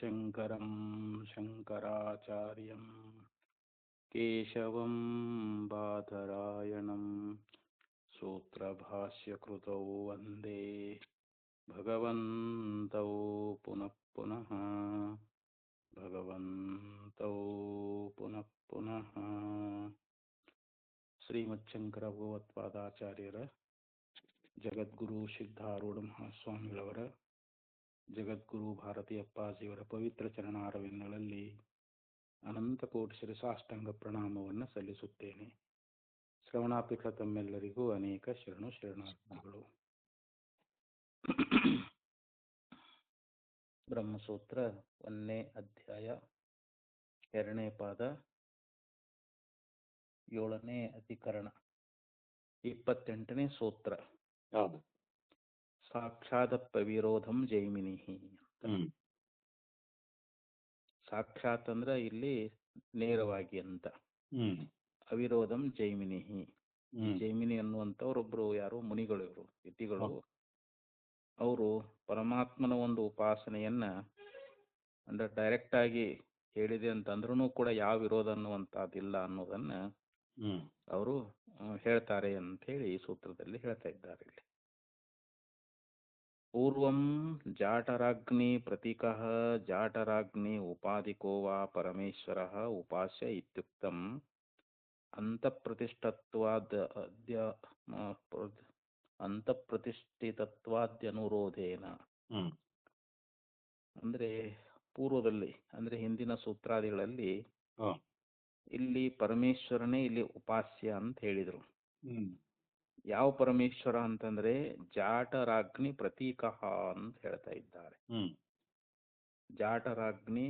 शङ्करं शङ्कराचार्यं केशवं बादरायणं सूत्रभाष्यकृतौ वन्दे भगवन्तौ पुनः पुनः ಶ್ರೀಮಚ್ಛಂಕರ ಭಗವತ್ಪಾದಾಚಾರ್ಯರ ಜಗದ್ಗುರು ಸಿದ್ಧಾರೂಢ ಮಹಾಸ್ವಾಮಿಗಳವರ ಜಗದ್ಗುರು ಭಾರತೀ ಅಪ್ಪಾಜಿಯವರ ಪವಿತ್ರ ಚರಣಾರವಿಂದಗಳಲ್ಲಿ ಅನಂತ ಕೋಟಿ ಶಿರಸಾಷ್ಟಾಂಗ ಪ್ರಣಾಮವನ್ನು ಸಲ್ಲಿಸುತ್ತೇನೆ. ಶ್ರವಣಾಪೇಕ್ಷ ತಮ್ಮೆಲ್ಲರಿಗೂ ಅನೇಕ ಶರಣಾರ್ಥಿಗಳು. ಬ್ರಹ್ಮಸೂತ್ರ 1ನೇ ಅಧ್ಯಾಯ 2ನೇ ಪಾದ 7ನೇ ಅಧಿಕರಣ 28ನೇ ಸೂತ್ರ. ಸಾಕ್ಷಾದಪ್ಪ ವಿರೋಧಂ ಜೈಮಿನಿ. ಸಾಕ್ಷಾತ್ ಅಂದ್ರ ಇಲ್ಲಿ ನೇರವಾಗಿ ಅಂತ, ಅವಿರೋಧಂ ಜೈಮಿನಿ. ಜೈಮಿನಿ ಅನ್ನುವಂಥವ್ರೊಬ್ರು ಯಾರು ಮುನಿಗಳು, ಇವರು ಯತಿಗಳು. ಅವರು ಪರಮಾತ್ಮನ ಒಂದು ಉಪಾಸನೆಯನ್ನ ಅಂದ್ರೆ ಡೈರೆಕ್ಟ್ ಆಗಿ ಹೇಳಿದೆ ಅಂತಂದ್ರೂ ಕೂಡ ಯಾವ ವಿರೋಧ ಅನ್ನುವಂಥದ್ದಿಲ್ಲ ಅನ್ನೋದನ್ನ ಅವರು ಹೇಳ್ತಾರೆ ಅಂತ ಹೇಳಿ ಈ ಸೂತ್ರದಲ್ಲಿ ಹೇಳ್ತಾ ಇದ್ದಾರೆ. ಇಲ್ಲಿ ಪೂರ್ವಂ ಜಾಟರಾಗ್ನಿ ಪ್ರತೀಕಃ ಜಾಟರಾಗ್ನಿ ಉಪಾಧಿಕೋ ವಾ ಪರಮೇಶ್ವರಃ ಉಪಾಸ್ಯ ಇತ್ಯುಕ್ತಂ ಅಂತಃಪ್ರತಿಷ್ಠಿತತ್ವಾದ್ಯನುರೋಧೇನ. ಅಂದ್ರೆ ಪೂರ್ವದಲ್ಲಿ ಅಂದ್ರೆ ಹಿಂದಿನ ಸೂತ್ರಾದಿಗಳಲ್ಲಿ ಇಲ್ಲಿ ಪರಮೇಶ್ವರನೇ ಇಲ್ಲಿ ಉಪಾಸ್ಯ ಅಂತ ಹೇಳಿದ್ರು. ಯಾವ ಪರಮೇಶ್ವರ ಅಂತಂದ್ರೆ ಜಾಟರಾಗ್ನಿ ಪ್ರತೀಕ ಅಂತ ಹೇಳ್ತಾ ಇದ್ದಾರೆ. ಜಾಟರಾಗ್ನಿ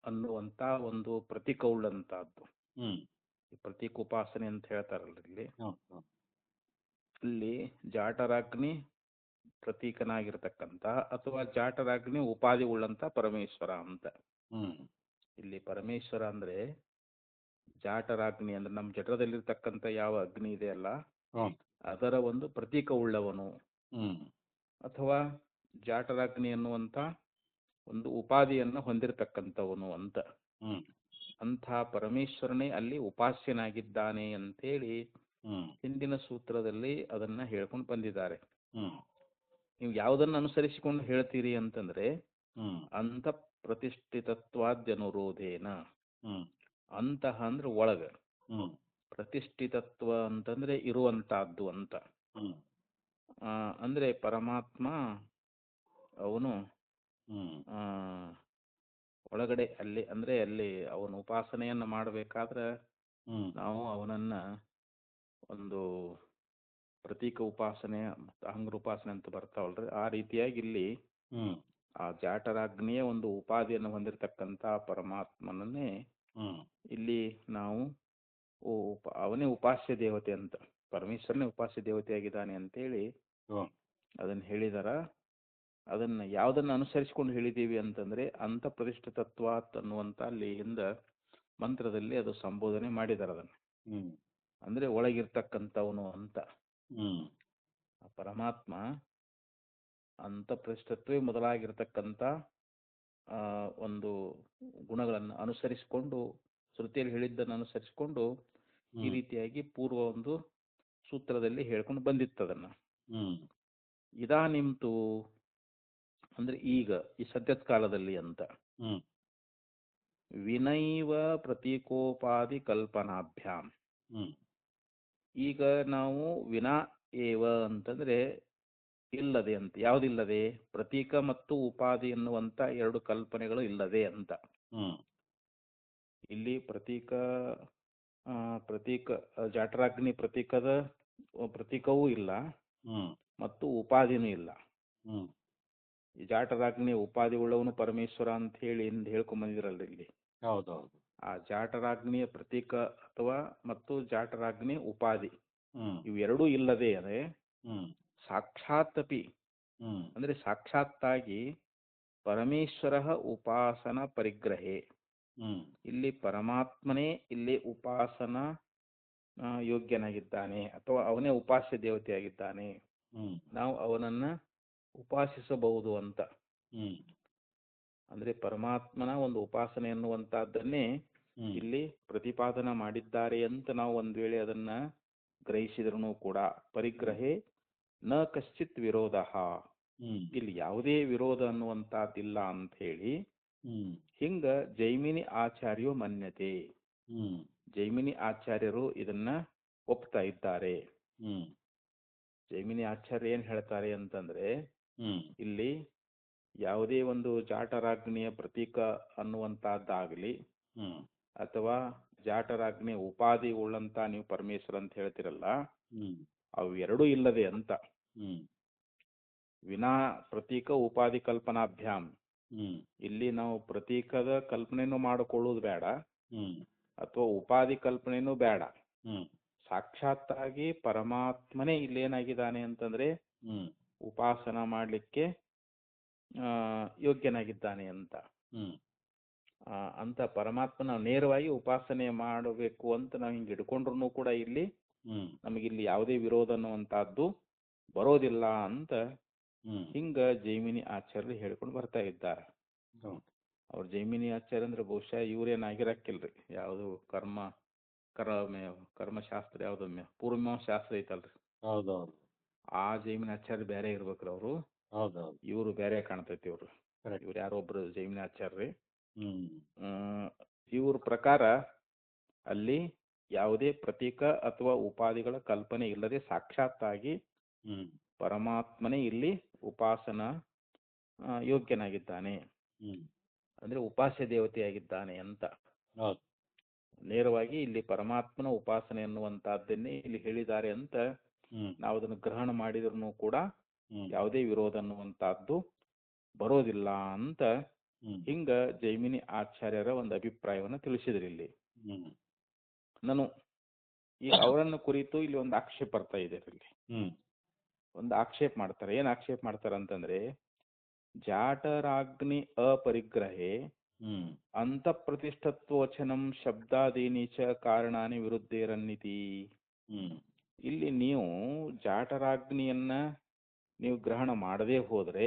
ಅನ್ನುವಂತ ಒಂದು ಪ್ರತೀಕವುಳ್ಳಂತಹದ್ದು, ಪ್ರತೀಕ ಉಪಾಸನೆ ಅಂತ ಹೇಳ್ತಾರಲ್ಲ ಇಲ್ಲಿ. ಇಲ್ಲಿ ಜಾಟರಾಗ್ನಿ ಪ್ರತೀಕನಾಗಿರ್ತಕ್ಕಂಥ ಅಥವಾ ಜಾಟರಾಗ್ನಿ ಉಪಾಧಿ ಉಳ್ಳಂತ ಪರಮೇಶ್ವರ ಅಂತ. ಇಲ್ಲಿ ಪರಮೇಶ್ವರ ಅಂದ್ರೆ ಜಾಟರಾಗ್ನಿ ಅಂದ್ರೆ ನಮ್ಮ ಜಠರದಲ್ಲಿರ್ತಕ್ಕಂಥ ಯಾವ ಅಗ್ನಿ ಇದೆ ಅಲ್ಲ, ಅದರ ಒಂದು ಪ್ರತೀಕ ಉಳ್ಳವನು, ಅಥವಾ ಜಾಟರಾಗ್ನಿ ಅನ್ನುವಂತ ಒಂದು ಉಪಾಧಿಯನ್ನು ಹೊಂದಿರತಕ್ಕಂಥವನು ಅಂತ. ಅಂಥ ಪರಮೇಶ್ವರನೇ ಅಲ್ಲಿ ಉಪಾಸ್ಯನಾಗಿದ್ದಾನೆ ಅಂತೇಳಿ ಹಿಂದಿನ ಸೂತ್ರದಲ್ಲಿ ಅದನ್ನ ಹೇಳ್ಕೊಂಡು ಬಂದಿದ್ದಾರೆ. ನೀವು ಯಾವುದನ್ನು ಅನುಸರಿಸಿಕೊಂಡು ಹೇಳ್ತೀರಿ ಅಂತಂದ್ರೆ ಅಂತ ಪ್ರತಿಷ್ಠಿತತ್ವಾದ್ಯನುರೋಧೇನ. ಅಂತಹ ಅಂದ್ರೆ ಒಳಗ, ಪ್ರತಿಷ್ಠಿತತ್ವ ಅಂತಂದ್ರೆ ಇರುವಂತಹದ್ದು ಅಂತ. ಅಂದ್ರೆ ಪರಮಾತ್ಮ ಅವನು ಒಳಗಡೆ ಅಲ್ಲಿ ಅಂದ್ರೆ ಅಲ್ಲಿ ಅವನ ಉಪಾಸನೆಯನ್ನ ಮಾಡಬೇಕಾದ್ರೆ ನಾವು ಅವನನ್ನ ಒಂದು ಪ್ರತೀಕ ಉಪಾಸನೆ ಅಹಂಗ್ರ ಉಪಾಸನೆ ಅಂತ ಬರ್ತಾವಲ್ರಿ, ಆ ರೀತಿಯಾಗಿ ಇಲ್ಲಿ ಆ ಜಾಟರಾಗ್ನಿಯ ಒಂದು ಉಪಾಧಿಯನ್ನು ಹೊಂದಿರತಕ್ಕಂತ ಪರಮಾತ್ಮನನ್ನೇ ಇಲ್ಲಿ ನಾವು ಅವನೇ ಉಪಾಸ್ಯ ದೇವತೆ ಅಂತ, ಪರಮೇಶ್ವರನೇ ಉಪಾಸ್ಯ ದೇವತೆಯಾಗಿದ್ದಾನೆ ಅಂತೇಳಿ ಅದನ್ನ ಹೇಳಿದಾರ. ಅದನ್ನ ಯಾವ್ದನ್ನ ಅನುಸರಿಸಿಕೊಂಡು ಹೇಳಿದೀವಿ ಅಂತಂದ್ರೆ ಅಂತ ಪ್ರತಿಷ್ಠಿತತ್ವಾತ್ ಅನ್ನುವಂತ ಅಲ್ಲಿ ಹಿಂದ ಮಂತ್ರದಲ್ಲಿ ಅದು ಸಂಬೋಧನೆ ಮಾಡಿದಾರ. ಅದನ್ನ ಅಂದ್ರೆ ಒಳಗಿರ್ತಕ್ಕಂಥವನು ಅಂತ. ಪರಮಾತ್ಮ ಅಂತ ಪ್ರತಿಷ್ಠತ್ವೇ ಮೊದಲಾಗಿರ್ತಕ್ಕಂಥ ಒಂದು ಗುಣಗಳನ್ನು ಅನುಸರಿಸಿಕೊಂಡು, ಶ್ರುತಿಯಲ್ಲಿ ಹೇಳಿದ್ದನ್ನು ಅನುಸರಿಸಿಕೊಂಡು ಈ ರೀತಿಯಾಗಿ ಪೂರ್ವ ಒಂದು ಸೂತ್ರದಲ್ಲಿ ಹೇಳ್ಕೊಂಡು ಬಂದಿತ್ತದನ್ನ. ಇದಾನಿಂತು ಅಂದ್ರೆ ಈಗ ಈ ಸದ್ಯದ ಕಾಲದಲ್ಲಿ ಅಂತ. ವಿನೈವ ಪ್ರತೀಕೋಪಾಧಿ ಕಲ್ಪನಾಭ್ಯಾಂ. ಈಗ ನಾವು ವಿನಾ ಏವ ಅಂತಂದ್ರೆ ಇಲ್ಲದೆ ಅಂತ. ಯಾವುದಿಲ್ಲದೆ? ಪ್ರತೀಕ ಮತ್ತು ಉಪಾಧಿ ಎನ್ನುವಂತ ಎರಡು ಕಲ್ಪನೆಗಳು ಇಲ್ಲದೆ ಅಂತ. ಇಲ್ಲಿ ಪ್ರತೀಕ ಜಾಟರಾಗ್ನಿ ಪ್ರತೀಕವೂ ಇಲ್ಲ ಮತ್ತು ಉಪಾಧಿನೂ ಇಲ್ಲ. ಈ ಜಾಟರಾಗ್ನಿ ಉಪಾಧಿ ಉಳ್ಳವನು ಪರಮೇಶ್ವರ ಅಂತ ಹೇಳಿ ಹೇಳ್ಕೊಂಡ್ ಬಂದಿದ್ರಲ್ರಿ ಇಲ್ಲಿ. ಆ ಜಾಟರಾಗ್ನಿಯ ಪ್ರತೀಕ ಅಥವಾ ಮತ್ತು ಜಾಟರಾಗ್ನಿ ಉಪಾಧಿ ಇವೆರಡೂ ಇಲ್ಲದೆ ಅದೇ ಸಾಕ್ಷಾತ್ತಪಿ ಅಂದ್ರೆ ಸಾಕ್ಷಾತ್ತಾಗಿ ಪರಮೇಶ್ವರ ಉಪಾಸನ ಪರಿಗ್ರಹೇ. ಇಲ್ಲಿ ಪರಮಾತ್ಮನೇ ಇಲ್ಲಿ ಉಪಾಸನ ಯೋಗ್ಯನಾಗಿದ್ದಾನೆ ಅಥವಾ ಅವನೇ ಉಪಾಸ್ಯ ದೇವತೆಯಾಗಿದ್ದಾನೆ. ನಾವು ಅವನನ್ನ ಉಪಾಸಿಸಬಹುದು ಅಂತ. ಅಂದ್ರೆ ಪರಮಾತ್ಮನ ಒಂದು ಉಪಾಸನೆ ಎನ್ನುವಂತಹದ್ದನ್ನೇ ಇಲ್ಲಿ ಪ್ರತಿಪಾದನ ಮಾಡಿದ್ದಾರೆ ಅಂತ ನಾವು ಒಂದ್ ವೇಳೆ ಅದನ್ನ ಗ್ರಹಿಸಿದ್ರೂ ಕೂಡ ಪರಿಗ್ರಹೇ ನ ಕಶ್ಚಿತ್ ವಿರೋಧ, ಇಲ್ಲಿ ಯಾವುದೇ ವಿರೋಧ ಅನ್ನುವಂತಹದ್ದಿಲ್ಲ ಅಂತ ಹೇಳಿ ಹಿಂಗ ಜೈಮಿನಿ ಆಚಾರ್ಯೋ ಮನ್ಯತೆ, ಜೈಮಿನಿ ಆಚಾರ್ಯರು ಇದನ್ನ ಒಪ್ತಾ ಇದ್ದಾರೆ. ಜೈಮಿನಿ ಆಚಾರ್ಯ ಏನ್ ಹೇಳ್ತಾರೆ ಅಂತಂದ್ರೆ ಇಲ್ಲಿ ಯಾವುದೇ ಒಂದು ಜಾಟರಾಗ್ನಿಯ ಪ್ರತೀಕ ಅನ್ನುವಂತಹದ್ದಾಗ್ಲಿ ಅಥವಾ ಜಾಟರಾಗ್ನಿಯ ಉಪಾಧಿ ಉಳ್ಳಂತ ನೀವು ಪರಮೇಶ್ವರ ಅಂತ ಹೇಳ್ತಿರಲ್ಲ, ಅವು ಎರಡೂ ಇಲ್ಲದೆ ಅಂತ ವಿನಾ ಪ್ರತೀಕ ಉಪಾಧಿ ಕಲ್ಪನಾಭ್ಯಾಮ್, ಇಲ್ಲಿ ನಾವು ಪ್ರತೀಕದ ಕಲ್ಪನೆನೂ ಮಾಡಿಕೊಳ್ಳುವುದು ಬೇಡ ಅಥವಾ ಉಪಾಧಿ ಕಲ್ಪನೆನೂ ಬೇಡ, ಸಾಕ್ಷಾತ್ತಾಗಿ ಪರಮಾತ್ಮನೇ ಇಲ್ಲೇನಾಗಿದ್ದಾನೆ ಅಂತಂದ್ರೆ ಉಪಾಸನ ಮಾಡ್ಲಿಕ್ಕೆ ಯೋಗ್ಯನಾಗಿದ್ದಾನೆ ಅಂತ. ಅಂತ ಪರಮಾತ್ಮ ನಾವು ನೇರವಾಗಿ ಉಪಾಸನೆ ಮಾಡಬೇಕು ಅಂತ ನಾವು ಹಿಂಗೆ ಹಿಡ್ಕೊಂಡ್ರು ಕೂಡ ಇಲ್ಲಿ ನಮಗಿಲ್ಲಿ ಯಾವುದೇ ವಿರೋಧ ಅನ್ನುವಂತಹದ್ದು ಬರೋದಿಲ್ಲ ಅಂತ ಹಿಂಗ ಜೈಮಿನಿ ಆಚಾರ್ಯರು ಹೇಳ್ಕೊಂಡು ಬರ್ತಾ ಇದ್ದಾರೆ. ಅವ್ರ ಜೈಮಿನಿ ಆಚಾರ್ಯ ಅಂದ್ರೆ ಬಹುಶಃ ಇವ್ರೇನಾಗಿರಕ್ಕಿಲ್ರಿ, ಯಾವುದು ಕರ್ಮಶಾಸ್ತ್ರ ಯಾವ್ದೊಮ್ಮೆ ಪೂರ್ವಮೀಮಾಂಸಾಸ್ತ್ರ ಐತಲ್ರಿ, ಆ ಜೈಮಿನಿ ಆಚಾರ್ಯ ಬೇರೆ ಇರ್ಬೇಕ್ರಿ ಅವರು, ಇವರು ಬೇರೆ ಕಾಣ್ತೈತಿ. ಇವ್ರು ಯಾರೋ ಒಬ್ರು ಜೈಮಿನಿ ಆಚಾರ್ಯ. ಇವ್ರ ಪ್ರಕಾರ ಅಲ್ಲಿ ಯಾವುದೇ ಪ್ರತೀಕ ಅಥವಾ ಉಪಾಧಿಗಳ ಕಲ್ಪನೆ ಇಲ್ಲದೆ ಸಾಕ್ಷಾತ್ತಾಗಿ ಪರಮಾತ್ಮನೇ ಇಲ್ಲಿ ಉಪಾಸನ ಯೋಗ್ಯನಾಗಿದ್ದಾನೆ, ಅಂದ್ರೆ ಉಪಾಸ್ಯ ದೇವತೆಯಾಗಿದ್ದಾನೆ ಅಂತ ನೇರವಾಗಿ ಇಲ್ಲಿ ಪರಮಾತ್ಮನ ಉಪಾಸನೆ ಎನ್ನುವಂತಹದ್ದನ್ನೇ ಇಲ್ಲಿ ಹೇಳಿದ್ದಾರೆ ಅಂತ ನಾವು ಅದನ್ನು ಗ್ರಹಣ ಮಾಡಿದ್ರು ಕೂಡ ಯಾವುದೇ ವಿರೋಧ ಅನ್ನುವಂತಹದ್ದು ಬರೋದಿಲ್ಲ ಅಂತ ಹಿಂಗ ಜೈಮಿನಿ ಆಚಾರ್ಯರ ಒಂದು ಅಭಿಪ್ರಾಯವನ್ನು ತಿಳಿಸಿದ್ರಿ. ಇಲ್ಲಿ ನಾನು ಈಗ ಅವರನ್ನು ಕುರಿತು ಇಲ್ಲಿ ಒಂದು ಆಕ್ಷೇಪ ಬರ್ತಾ ಇದೆ. ಇಲ್ಲಿ ಒಂದು ಆಕ್ಷೇಪ ಮಾಡ್ತಾರೆ. ಏನ್ ಆಕ್ಷೇಪ ಮಾಡ್ತಾರ ಅಂತಂದ್ರೆ ಜಾಟರಾಗ್ನಿ ಅಪರಿಗ್ರಹೇ ಅಂತ ಪ್ರತಿಷ್ಠತ್ವಚನಂ ಶಬ್ದಾದೀನಿ ಚ ಕಾರಣಾನಿ ವಿರುದ್ಧೇರನ್ನಿತಿ. ಇಲ್ಲಿ ನೀವು ಜಾಟರಾಗ್ನಿಯನ್ನ ನೀವು ಗ್ರಹಣ ಮಾಡದೇ ಹೋದ್ರೆ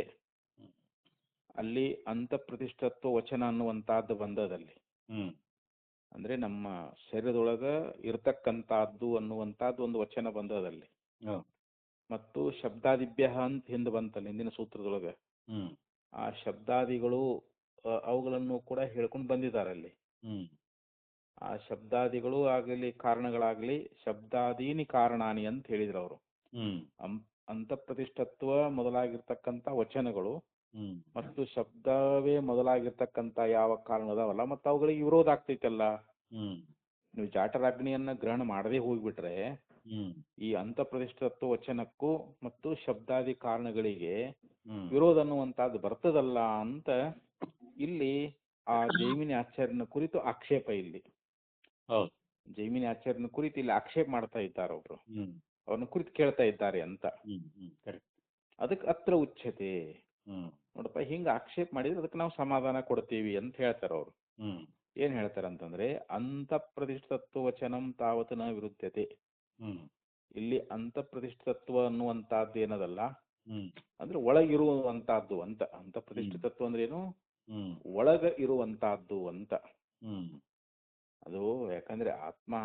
ಅಲ್ಲಿ ಅಂತ ಪ್ರತಿಷ್ಠತ್ವ ವಚನ ಅನ್ನುವಂತಹದ್ದು ಬಂದದಲ್ಲಿ, ಅಂದ್ರೆ ನಮ್ಮ ಶರೀರದೊಳಗ ಇರ್ತಕ್ಕಂತಹದ್ದು ಅನ್ನುವಂತಹದ್ದು ಒಂದು ವಚನ ಬಂದದಲ್ಲಿ, ಮತ್ತು ಶಬ್ದಾದಿಭ್ಯ ಅಂತ ಹಿಂದೆ ಬಂತಲ್ಲ ಹಿಂದಿನ ಸೂತ್ರದೊಳಗ, ಆ ಶಬ್ದಾದಿಗಳು ಅವುಗಳನ್ನು ಕೂಡ ಹೇಳ್ಕೊಂಡು ಬಂದಿದ್ದಾರೆ ಅಲ್ಲಿ. ಆ ಶಬ್ದಾದಿಗಳು ಆಗಲಿ ಕಾರಣಗಳಾಗ್ಲಿ ಶಬ್ದಾದೀನಿ ಕಾರಣಾನಿ ಅಂತ ಹೇಳಿದ್ರು ಅವರು. ಅಂತ ಪ್ರತಿಷ್ಠತ್ವ ಮೊದಲಾಗಿರ್ತಕ್ಕಂಥ ವಚನಗಳು ಮತ್ತು ಶಬ್ದವೇ ಮೊದಲಾಗಿರ್ತಕ್ಕಂಥ ಯಾವ ಕಾರಣ ಅದಾವಲ್ಲ ಮತ್ತು ಅವುಗಳಿಗೆ ವಿರೋಧ ಆಗ್ತೈತಲ್ಲ. ನೀವು ಜಾಟರಾಗ್ನಿಯನ್ನ ಗ್ರಹಣ ಮಾಡದೇ ಹೋಗ್ಬಿಟ್ರೆ ಈ ಅಂತ ಪ್ರತಿಷ್ಠತ್ವ ವಚನಕ್ಕೂ ಮತ್ತು ಶಬ್ದಾದಿ ಕಾರಣಗಳಿಗೆ ವಿರೋಧ ಅನ್ನುವಂತಹದ್ದು ಬರ್ತದಲ್ಲ ಅಂತ ಇಲ್ಲಿ ಆ ಜೈಮಿನಿ ಆಚಾರ್ಯನ ಕುರಿತು ಆಕ್ಷೇಪ. ಇಲ್ಲಿ ಜೈಮಿನಿ ಆಚಾರ್ಯನ ಕುರಿತು ಇಲ್ಲಿ ಆಕ್ಷೇಪ ಮಾಡ್ತಾ ಇದ್ದಾರೆ ಅವರು, ಅವ್ರನ್ನ ಕುರಿತು ಕೇಳ್ತಾ ಇದ್ದಾರೆ ಅಂತ. ಅದಕ್ಕೆ ಅತ್ರ ಉಚ್ಯತೆ, ನೋಡಪ್ಪ ಹಿಂಗ ಆಕ್ಷೇಪ ಮಾಡಿದ್ರೆ ಅದಕ್ಕೆ ನಾವು ಸಮಾಧಾನ ಕೊಡ್ತೀವಿ ಅಂತ ಹೇಳ್ತಾರ ಅವರು. ಏನ್ ಹೇಳ್ತಾರಂತಂದ್ರೆ ಅಂತ ಪ್ರತಿಷ್ಠತ್ವ ವಚನಂ ತಾವತ್ ನ ವಿರುದ್ಧತೆ. ಇಲ್ಲಿ ಅಂತ ಪ್ರತಿಷ್ಠತ್ವ ಅನ್ನುವಂತಹದ್ದು ಏನದಲ್ಲ ಅಂದ್ರೆ ಒಳಗಿರುವಂತಹದ್ದು ಅಂತ. ಅಂತ ಪ್ರತಿಷ್ಠಿತತ್ವ ಅಂದ್ರೆ ಏನು, ಒಳಗ ಇರುವಂತಹದ್ದು ಅಂತ. ಅದು ಯಾಕಂದ್ರೆ ಆತ್ಮ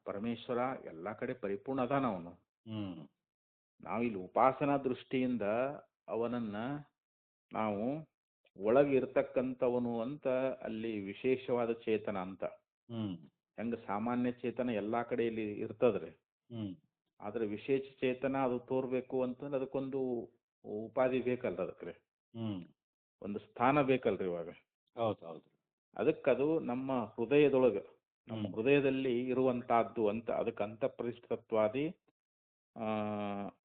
ಪರಮೇಶ್ವರ ಎಲ್ಲಾ ಕಡೆ ಪರಿಪೂರ್ಣ ಅದಾನ ಅವನು. ನಾವಿಲ್ಲಿ ಉಪಾಸನಾ ದೃಷ್ಟಿಯಿಂದ ಅವನನ್ನ ನಾವು ಒಳಗಿರ್ತಕ್ಕಂಥವನು ಅಂತ ಅಲ್ಲಿ ವಿಶೇಷವಾದ ಚೇತನ ಅಂತ. ಹೆಂಗ ಸಾಮಾನ್ಯ ಚೇತನ ಎಲ್ಲಾ ಕಡೆಯಲ್ಲಿ ಇರ್ತದ್ರಿ, ಆದ್ರೆ ವಿಶೇಷ ಚೇತನ ಅದು ತೋರ್ಬೇಕು ಅಂತಂದ್ರೆ ಅದಕ್ಕೊಂದು ಉಪಾಧಿ ಬೇಕಲ್ರಿ, ಅದಕ್ಕೆ ಒಂದು ಸ್ಥಾನ ಬೇಕಲ್ರಿ. ಇವಾಗ ಅದಕ್ಕದು ನಮ್ಮ ಹೃದಯದೊಳಗ, ನಮ್ಮ ಹೃದಯದಲ್ಲಿ ಇರುವಂತಹದ್ದು ಅಂತ. ಅದಕ್ಕೆ ಅಂತ ಪ್ರತಿಷ್ಠತ್ವಾದಿ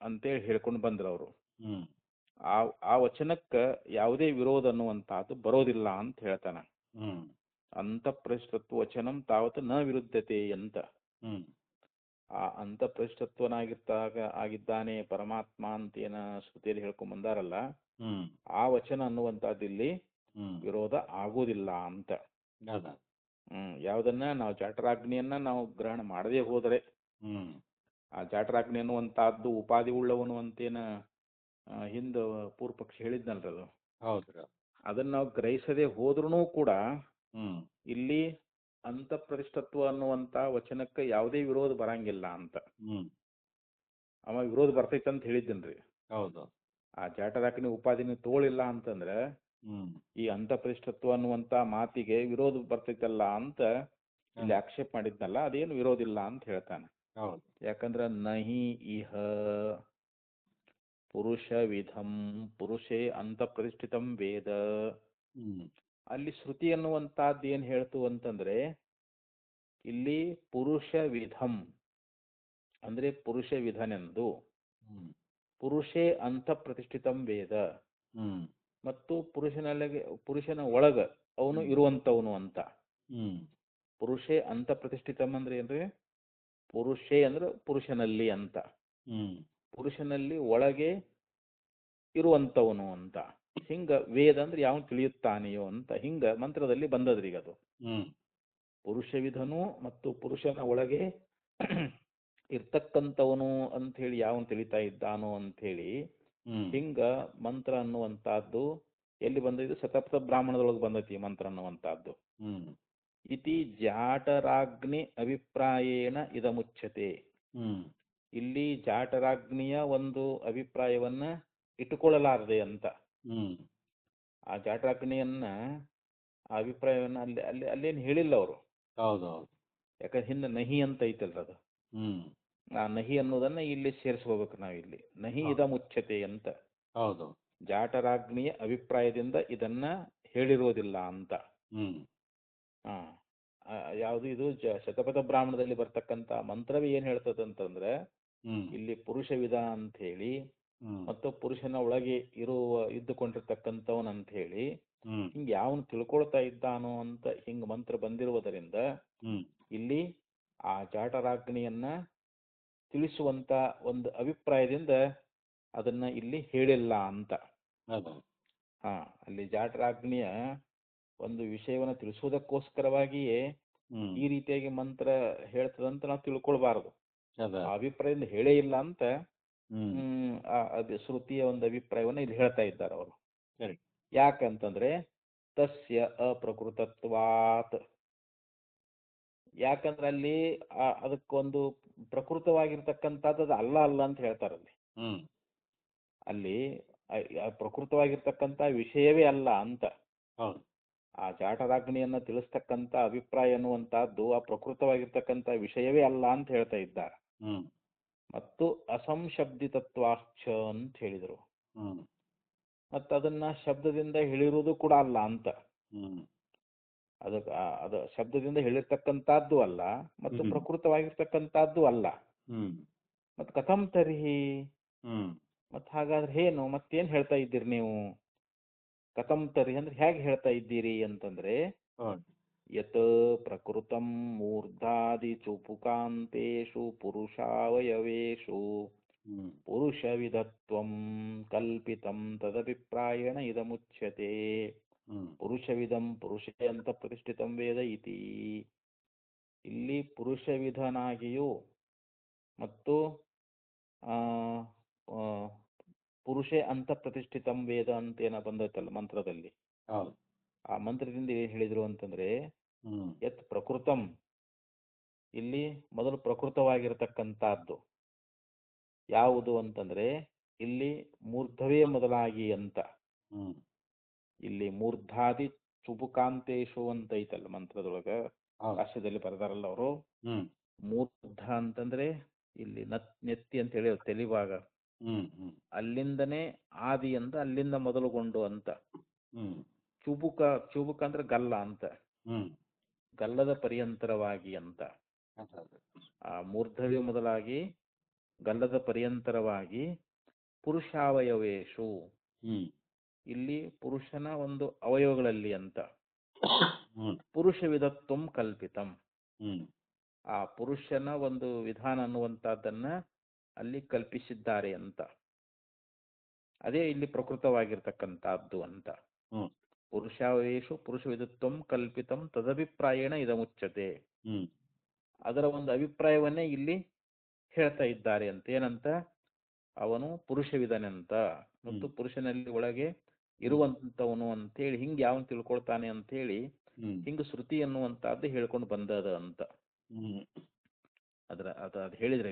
ಅಂತೇಳಿ ಹೇಳ್ಕೊಂಡು ಬಂದ್ರು ಅವರು. ಆ ವಚನಕ್ಕ ಯಾವುದೇ ವಿರೋಧ ಅನ್ನುವಂತಹದ್ದು ಬರೋದಿಲ್ಲ ಅಂತ ಹೇಳ್ತಾನ. ಅಂತ ಪ್ರತಿಷ್ಠತ್ವ ವಚನಂ ತಾವತ್ ನ ವಿರುದ್ಧತೆ ಅಂತ. ಆ ಅಂತ ಆಗಿದ್ದಾನೆ ಪರಮಾತ್ಮ ಅಂತ ಏನ ಶ್ರುತಿಯಲ್ಲಿ ಹೇಳ್ಕೊಂಡ್ ಬಂದಾರಲ್ಲ, ಆ ವಚನ ಅನ್ನುವಂತಹದ್ದು ಇಲ್ಲಿ ವಿರೋಧ ಆಗೋದಿಲ್ಲ ಅಂತ. ಯಾವ್ದನ್ನ ನಾವು ಜಾಟರಾಗ್ನಿಯನ್ನ ನಾವು ಗ್ರಹಣ ಮಾಡದೇ ಹೋದರೆ, ಆ ಜಾಟರಾಗ್ನಿ ಅನ್ನುವಂತಹದ್ದು ಉಪಾಧಿ ಉಳ್ಳವನು ಅಂತೇನ ಹಿಂದ ಪೂರ್ವ ಪಕ್ಷ ಹೇಳಿದ್ನಲ್ರಿ ಅದು. ಅದನ್ನ ನಾವು ಗ್ರಹಿಸದೆ ಹೋದ್ರೂ ಕೂಡ ಇಲ್ಲಿ ಅಂತಃಪ್ರತಿಷ್ಠತ್ವ ಅನ್ನುವಂತ ವಚನಕ್ಕೆ ಯಾವುದೇ ವಿರೋಧ ಬರಂಗಿಲ್ಲ ಅಂತ. ಅವ ವಿರೋಧ ಬರ್ತೈತೆ ಅಂತ ಹೇಳಿದ್ದೀನ್ರಿ. ಹೌದು. ಆ ಜಾಟರಾಕನಿ ಉಪಾಧಿನ ತೋಳಿಲ್ಲ ಅಂತಂದ್ರೆ ಈ ಅಂತಃಪ್ರತಿಷ್ಠತ್ವ ಅನ್ನುವಂತ ಮಾತಿಗೆ ವಿರೋಧ ಬರ್ತೈತಲ್ಲ ಅಂತ ಇಲ್ಲಿ ಆಕ್ಷೇಪ ಮಾಡಿದ್ನಲ್ಲ, ಅದೇನು ವಿರೋಧ ಇಲ್ಲ ಅಂತ ಹೇಳ್ತಾನೆ. ಯಾಕಂದ್ರೆ ನಹಿ ಇಹ ಪುರುಷ ವಿಧಂ ಪುರುಷೇ ಅಂತಃಪ್ರತಿಷ್ಠಿತಂ ವೇದ. ಅಲ್ಲಿ ಶ್ರುತಿ ಅನ್ನುವಂತಹದ್ದು ಏನ್ ಹೇಳ್ತು ಅಂತಂದ್ರೆ, ಇಲ್ಲಿ ಪುರುಷ ವಿಧಂ ಅಂದ್ರೆ ಪುರುಷ ವಿಧನೆಂದು, ಪುರುಷೇ ಅಂತಃಪ್ರತಿಷ್ಠಿತಂ ವೇದ, ಮತ್ತು ಪುರುಷನ ಒಳಗ ಅವನು ಇರುವಂತವನು ಅಂತ. ಪುರುಷೇ ಅಂತಃಪ್ರತಿಷ್ಠಿತಂ ಅಂದ್ರೆ ಏನ್ರಿ? ಪುರುಷೇ ಅಂದ್ರೆ ಪುರುಷನಲ್ಲಿ ಅಂತ, ಪುರುಷನಲ್ಲಿ ಒಳಗೆ ಇರುವಂತವನು ಅಂತ. ಹಿಂಗ ವೇದ ಅಂದ್ರೆ ಯಾವನು ತಿಳಿಯುತ್ತಾನೆಯೋ ಅಂತ ಹಿಂಗ ಮಂತ್ರದಲ್ಲಿ ಬಂದದ್ರಿ ಈಗ ಅದು. ಪುರುಷ ವಿಧನು ಮತ್ತು ಪುರುಷನ ಒಳಗೆ ಇರ್ತಕ್ಕಂಥವನು ಅಂತ ಹೇಳಿ ಯಾವನು ತಿಳಿತಾ ಇದ್ದಾನೋ ಅಂತ ಹೇಳಿ ಹಿಂಗ ಮಂತ್ರ ಅನ್ನುವಂತಹದ್ದು ಎಲ್ಲಿ ಬಂದಿದ್ದು? ಶತಪಥ ಬ್ರಾಹ್ಮಣದೊಳಗೆ ಬಂದೈತಿ ಮಂತ್ರ ಅನ್ನುವಂತಹದ್ದು. ಇತಿ ಜಾಟರಾಗ್ನಿ ಅಭಿಪ್ರಾಯೇಣ ಇದಮುಚ್ಯತೆ. ಇಲ್ಲಿ ಜಾಟರಾಗ್ನಿಯ ಒಂದು ಅಭಿಪ್ರಾಯವನ್ನ ಇಟ್ಟುಕೊಳ್ಳಲಾರದೆ ಅಂತ. ಆ ಜಾಟರಾಗ್ನಿಯನ್ನ ಆ ಅಭಿಪ್ರಾಯವನ್ನ ಅಲ್ಲೇನು ಹೇಳಿಲ್ಲ ಅವರು. ಯಾಕಂದ್ರೆ ಹಿಂದೆ ನಹಿ ಅಂತ ಐತಲ್ರ ಅದು. ಆ ನಹಿ ಅನ್ನೋದನ್ನ ಇಲ್ಲಿ ಸೇರಿಸ್ಕೋಬೇಕು ನಾವಿಲ್ಲಿ. ನಹಿ ಇದಮುಚ್ಯತೆ ಅಂತ. ಜಾಟರಾಗ್ನಿಯ ಅಭಿಪ್ರಾಯದಿಂದ ಇದನ್ನ ಹೇಳಿರೋದಿಲ್ಲ ಅಂತ. ಯಾವುದು ಇದು? ಶತಪಥ ಬ್ರಾಹ್ಮಣದಲ್ಲಿ ಬರ್ತಕ್ಕಂತ ಮಂತ್ರವೇ ಏನ್ ಹೇಳ್ತದಂತಂದ್ರೆ, ಇಲ್ಲಿ ಪುರುಷ ವಿಧ ಅಂತ ಹೇಳಿ ಮತ್ತು ಪುರುಷನ ಒಳಗೆ ಇದ್ದುಕೊಂಡಿರ್ತಕ್ಕಂಥವನ್ ಅಂತ ಹೇಳಿ ಹಿಂಗ ಯಾವನು ತಿಳ್ಕೊಳ್ತಾ ಇದ್ದಾನೋ ಅಂತ ಹಿಂಗ ಮಂತ್ರ ಬಂದಿರುವುದರಿಂದ ಇಲ್ಲಿ ಆ ಜಾಟರಾಗ್ನಿಯನ್ನ ತಿಳಿಸುವಂತ ಒಂದು ಅಭಿಪ್ರಾಯದಿಂದ ಅದನ್ನ ಇಲ್ಲಿ ಹೇಳಿಲ್ಲ ಅಂತ. ಅಲ್ಲಿ ಜಾಟರಾಗ್ನಿಯ ಒಂದು ವಿಷಯವನ್ನ ತಿಳಿಸುವುದಕ್ಕೋಸ್ಕರವಾಗಿಯೇ ಈ ರೀತಿಯಾಗಿ ಮಂತ್ರ ಹೇಳ್ತದಂತ ನಾವು ತಿಳ್ಕೊಳ್ಬಾರದು. ಅಭಿಪ್ರಾಯದಿಂದ ಹೇಳೇ ಇಲ್ಲ ಅಂತ ಅದು ಶ್ರುತಿಯ ಒಂದು ಅಭಿಪ್ರಾಯವನ್ನ ಇಲ್ಲಿ ಹೇಳ್ತಾ ಇದ್ದಾರೆ ಅವರು. ಯಾಕಂತಂದ್ರೆ ತಸ್ಯ ಅಪ್ರಕೃತತ್ವಾತ್. ಯಾಕಂದ್ರೆ ಅಲ್ಲಿ ಅದಕ್ಕೊಂದು ಪ್ರಕೃತವಾಗಿರ್ತಕ್ಕಂಥದ್ದು ಅದು ಅಲ್ಲ ಅಂತ ಹೇಳ್ತಾರಲ್ಲಿ. ಅಲ್ಲಿ ಪ್ರಕೃತವಾಗಿರ್ತಕ್ಕಂಥ ವಿಷಯವೇ ಅಲ್ಲ ಅಂತ. ಆ ಜಾಟರಾಗ್ನಿಯನ್ನ ತಿಳಿಸ್ತಕ್ಕಂಥ ಅಭಿಪ್ರಾಯ ಅನ್ನುವಂತಹದ್ದು ಆ ಪ್ರಕೃತವಾಗಿರ್ತಕ್ಕಂಥ ವಿಷಯವೇ ಅಲ್ಲ ಅಂತ ಹೇಳ್ತಾ ಇದ್ದಾರೆ. ಮತ್ತು ಅಸಂಶಬ್ದಿತತ್ವಾಶ್ಚ ಅಂತ ಹೇಳಿದರು. ಅದನ್ನ ಶಬ್ದದಿಂದ ಹೇಳಿರುವುದು ಕೂಡ ಅಲ್ಲ ಅಂತ. ಅದು ಶಬ್ದದಿಂದ ಹೇಳಿರ್ತಕ್ಕಂಥದ್ದು ಅಲ್ಲ ಮತ್ತು ಪ್ರಕೃತವಾಗಿರ್ತಕ್ಕಂಥದ್ದು ಅಲ್ಲ. ಮತ್ ಕಥಂ ತರ್ಹಿ, ಮತ್ ಹಾಗಾದ್ರೆ ಏನು? ಮತ್ತೇನ್ ಹೇಳ್ತಾ ಇದ್ದೀರಿ ನೀವು? ಕಥಂ ತರ್ಹಿ ಅಂದ್ರೆ ಹೇಗೆ ಹೇಳ್ತಾ ಇದ್ದೀರಿ ಅಂತಂದ್ರೆ, ಯತ್ ಪ್ರಕೃತಂ ಮೂರ್ಧಾದಿ ಚುಪುಕಾಂತೇಷು ಪುರುಷಾವಯವೇಷು ಪುರುಷವಿಧತ್ವಂ ಕಲ್ಪಿತಂ ತದಭಿಪ್ರಾಯೇಣ ಇದಮುಚ್ಯತೆ. ಪುರುಷವಿಧಂ ಪುರುಷೇ ಅಂತ ಪ್ರತಿಷ್ಠಿತಂ ವೇದ ಇತಿ. ಇಲ್ಲಿ ಪುರುಷವಿಧನಾಗಿಯೂ ಮತ್ತು ಪುರುಷೇ ಅಂತ ಪ್ರತಿಷ್ಠಿತಂ ವೇದ ಅಂತ ಏನ ಬಂದೈತಲ್ಲ ಮಂತ್ರದಲ್ಲಿ, ಆ ಮಂತ್ರದಿಂದ ಏನ್ ಹೇಳಿದ್ರು ಅಂತಂದ್ರೆ, ಯತ್ ಪ್ರಕೃತಂ, ಇಲ್ಲಿ ಮೊದಲು ಪ್ರಕೃತವಾಗಿರತಕ್ಕಂಥದ್ದು ಯಾವುದು ಅಂತಂದ್ರೆ ಇಲ್ಲಿ ಮೂರ್ಧವೇ ಮೊದಲಾಗಿ ಅಂತ. ಇಲ್ಲಿ ಮೂರ್ಧಾದಿ ಚುಬುಕಾಂತೇಶು ಅಂತ ಐತಲ್ಲ ಮಂತ್ರದೊಳಗ, ಭಾಷ್ಯದಲ್ಲಿ ಬರ್ದಾರಲ್ಲ ಅವರು. ಮೂರ್ಧ ಅಂತಂದ್ರೆ ಇಲ್ಲಿ ನೆತ್ತಿ ಅಂತ ಹೇಳಿ ತೆಲಿಭಾಗ, ಅಲ್ಲಿಂದನೇ ಆದಿ ಅಂತ ಅಲ್ಲಿಂದ ಮೊದಲುಗೊಂಡು ಅಂತ. ಚುಬುಕ ಅಂದ್ರೆ ಗಲ್ಲ ಅಂತ, ಗಲ್ಲದ ಪರ್ಯಂತರವಾಗಿ ಅಂತ. ಆ ಮೂರ್ಧವ್ಯ ಮೊದಲಾಗಿ ಗಲ್ಲದ ಪರ್ಯಂತರವಾಗಿ ಪುರುಷಾವಯವೇಶು, ಇಲ್ಲಿ ಪುರುಷನ ಒಂದು ಅವಯವಗಳಲ್ಲಿ ಅಂತ. ಪುರುಷ ವಿಧತ್ವಂ ಕಲ್ಪಿತಂ, ಆ ಪುರುಷನ ಒಂದು ವಿಧಾನ ಅನ್ನುವಂತಹದ್ದನ್ನ ಅಲ್ಲಿ ಕಲ್ಪಿಸಿದ್ದಾರೆ ಅಂತ. ಅದೇ ಇಲ್ಲಿ ಪ್ರಕೃತವಾಗಿರ್ತಕ್ಕಂಥದ್ದು ಅಂತ. ಪುರುಷಾವಯೇಷು ಪುರುಷ ವಿಧತ್ವಂ ಕಲ್ಪಿತಂ ತದಭಿಪ್ರಾಯೇಣ ಇದಮುಚ್ಯತೆ. ಅದರ ಒಂದು ಅಭಿಪ್ರಾಯವನ್ನೇ ಇಲ್ಲಿ ಹೇಳ್ತಾ ಇದ್ದಾರೆ ಅಂತ. ಏನಂತ? ಅವನು ಪುರುಷವಿದನೆಂತ ಮತ್ತು ಪುರುಷನಲ್ಲಿ ಒಳಗೆ ಇರುವಂತವನು ಅಂತೇಳಿ ಹಿಂಗೆ ಯಾವನ್ ತಿಳ್ಕೊಳ್ತಾನೆ ಅಂತೇಳಿ ಹಿಂಗೆ ಶ್ರುತಿ ಅನ್ನುವಂಥದ್ದು ಹೇಳ್ಕೊಂಡು ಬಂದದ ಅಂತ ಅದು ಹೇಳಿದ್ರೆ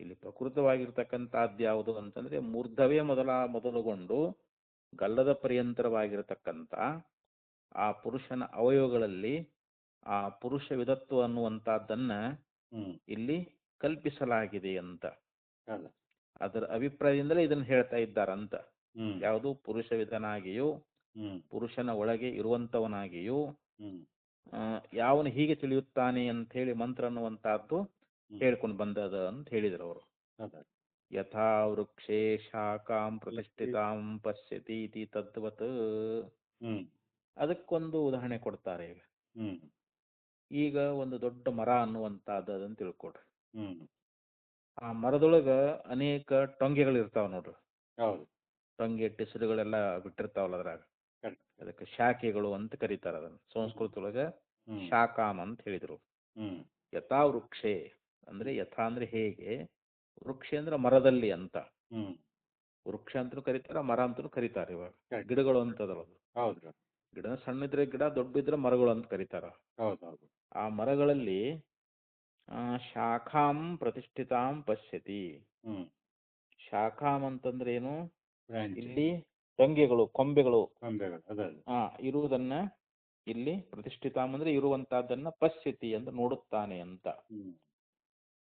ಇಲ್ಲಿ ಪ್ರಕೃತವಾಗಿರ್ತಕ್ಕಂಥದ್ದು ಯಾವುದು ಅಂತಂದ್ರೆ ಮೂರ್ಧವೇ ಮೊದಲುಗೊಂಡು ಗಲ್ಲದ ಪರ್ಯಂತರವಾಗಿರತಕ್ಕಂಥ ಆ ಪುರುಷನ ಅವಯವಗಳಲ್ಲಿ ಆ ಪುರುಷ ವಿಧತ್ವ ಅನ್ನುವಂಥದ್ದನ್ನ ಇಲ್ಲಿ ಕಲ್ಪಿಸಲಾಗಿದೆ ಅಂತ ಅದರ ಅಭಿಪ್ರಾಯದಿಂದಲೇ ಇದನ್ನು ಹೇಳ್ತಾ ಇದ್ದಾರಂತ. ಯಾವುದು ಪುರುಷ ವಿಧನಾಗಿಯೂ ಪುರುಷನ ಒಳಗೆ ಇರುವಂತವನಾಗಿಯೂ ಯಾವನು ಹೀಗೆ ತಿಳಿಯುತ್ತಾನೆ ಅಂತ ಹೇಳಿ ಮಂತ್ರ ಅನ್ನುವಂತಹದ್ದು ಹೇಳ್ಕೊಂಡು ಬಂದದ ಅಂತ ಹೇಳಿದ್ರು ಅವರು. ಯಥಾ ವೃಕ್ಷೇ ಶಾಖಾಂ ಪ್ರತಿಷ್ಠಿತಾಂ ಪಶ್ಯತಿ ಇತಿ ತದ್ವತ್. ಅದಕ್ಕೊಂದು ಉದಾಹರಣೆ ಕೊಡ್ತಾರೆ. ಈಗ ಒಂದು ದೊಡ್ಡ ಮರ ಅನ್ನುವಂತಹದ್ದು ಅದನ್ನು ತಿಳ್ಕೊಡ್ರಿ. ಆ ಮರದೊಳಗ ಅನೇಕ ಟೊಂಗೆಗಳು ಇರ್ತಾವ ನೋಡ್ರಿ. ಟೊಂಗೆ ಟಿಸರುಗಳೆಲ್ಲ ಬಿಟ್ಟಿರ್ತಾವಲ್ಲ ಅದ್ರಾಗ, ಅದಕ್ಕೆ ಶಾಖೆಗಳು ಅಂತ ಕರೀತಾರ. ಅದನ್ನ ಸಂಸ್ಕೃತದೊಳಗ ಶಾಖಾಂ ಅಂತ ಹೇಳಿದ್ರು. ಯಥಾ ವೃಕ್ಷೆ ಅಂದ್ರೆ ಯಥಾ ಅಂದ್ರೆ ಹೇಗೆ, ವೃಕ್ಷ ಅಂದ್ರೆ ಮರದಲ್ಲಿ ಅಂತ. ವೃಕ್ಷ ಅಂತೂ ಕರೀತಾರ, ಮರ ಅಂತೂ ಕರೀತಾರೆ. ಇವಾಗ ಗಿಡಗಳು ಅಂತದಲ್ಲ, ಗಿಡ ಸಣ್ಣಿದ್ರೆ ಗಿಡ, ದೊಡ್ಡ ಇದ್ರೆ ಮರಗಳು ಅಂತ ಕರೀತಾರ. ಆ ಮರಗಳಲ್ಲಿ ಶಾಖಾಂ ಪ್ರತಿಷ್ಠಿತಾಂ ಪಶ್ಯತಿ. ಶಾಖಾಂ ಅಂತಂದ್ರೆ ಏನು, ಇಲ್ಲಿ ಟೊಂಗೆಗಳು ಕೊಂಬೆಗಳು ಇರುವುದನ್ನ ಇಲ್ಲಿ ಪ್ರತಿಷ್ಠಿತಾಂ ಅಂದ್ರೆ ಇರುವಂತಹದ್ದನ್ನ ಪಶ್ಯತಿ ಅಂದ್ರೆ ನೋಡುತ್ತಾನೆ ಅಂತ.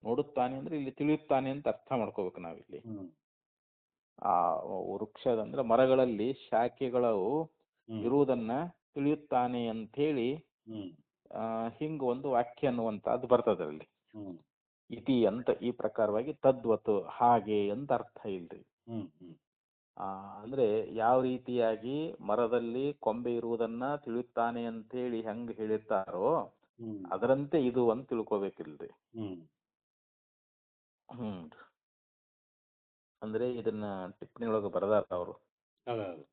ನೋಡುತ್ತಾನೆ ಅಂದ್ರೆ ಇಲ್ಲಿ ತಿಳಿಯುತ್ತಾನೆ ಅಂತ ಅರ್ಥ ಮಾಡ್ಕೋಬೇಕು ನಾವಿಲ್ಲಿ. ಆ ವೃಕ್ಷದಂದ್ರೆ ಮರಗಳಲ್ಲಿ ಶಾಖೆಗಳು ಇರುವುದನ್ನ ತಿಳಿಯುತ್ತಾನೆ ಅಂತ ಹೇಳಿ ಹಿಂಗ ಒಂದು ವಾಕ್ಯ ಅನ್ನುವಂತಹದ್ದು ಬರ್ತದಲ್ಲಿ. ಇತಿ ಅಂತ ಈ ಪ್ರಕಾರವಾಗಿ ತದ್ವತ್ ಹಾಗೆ ಅಂತ ಅರ್ಥ ಇಲ್ರಿ. ಅಂದ್ರೆ ಯಾವ ರೀತಿಯಾಗಿ ಮರದಲ್ಲಿ ಕೊಂಬೆ ಇರುವುದನ್ನ ತಿಳಿಯುತ್ತಾನೆ ಅಂತೇಳಿ ಹೆಂಗ್ ಹೇಳಿರ್ತಾರೋ ಅದರಂತೆ ಇದು ಅಂತ ತಿಳ್ಕೊಬೇಕಿಲ್ರಿ. ಅಂದ್ರೆ ಇದನ್ನ ಟಿಪ್ಪಣಿಯೊಳಗೆ ಬರೆದಾರ ಅವರು.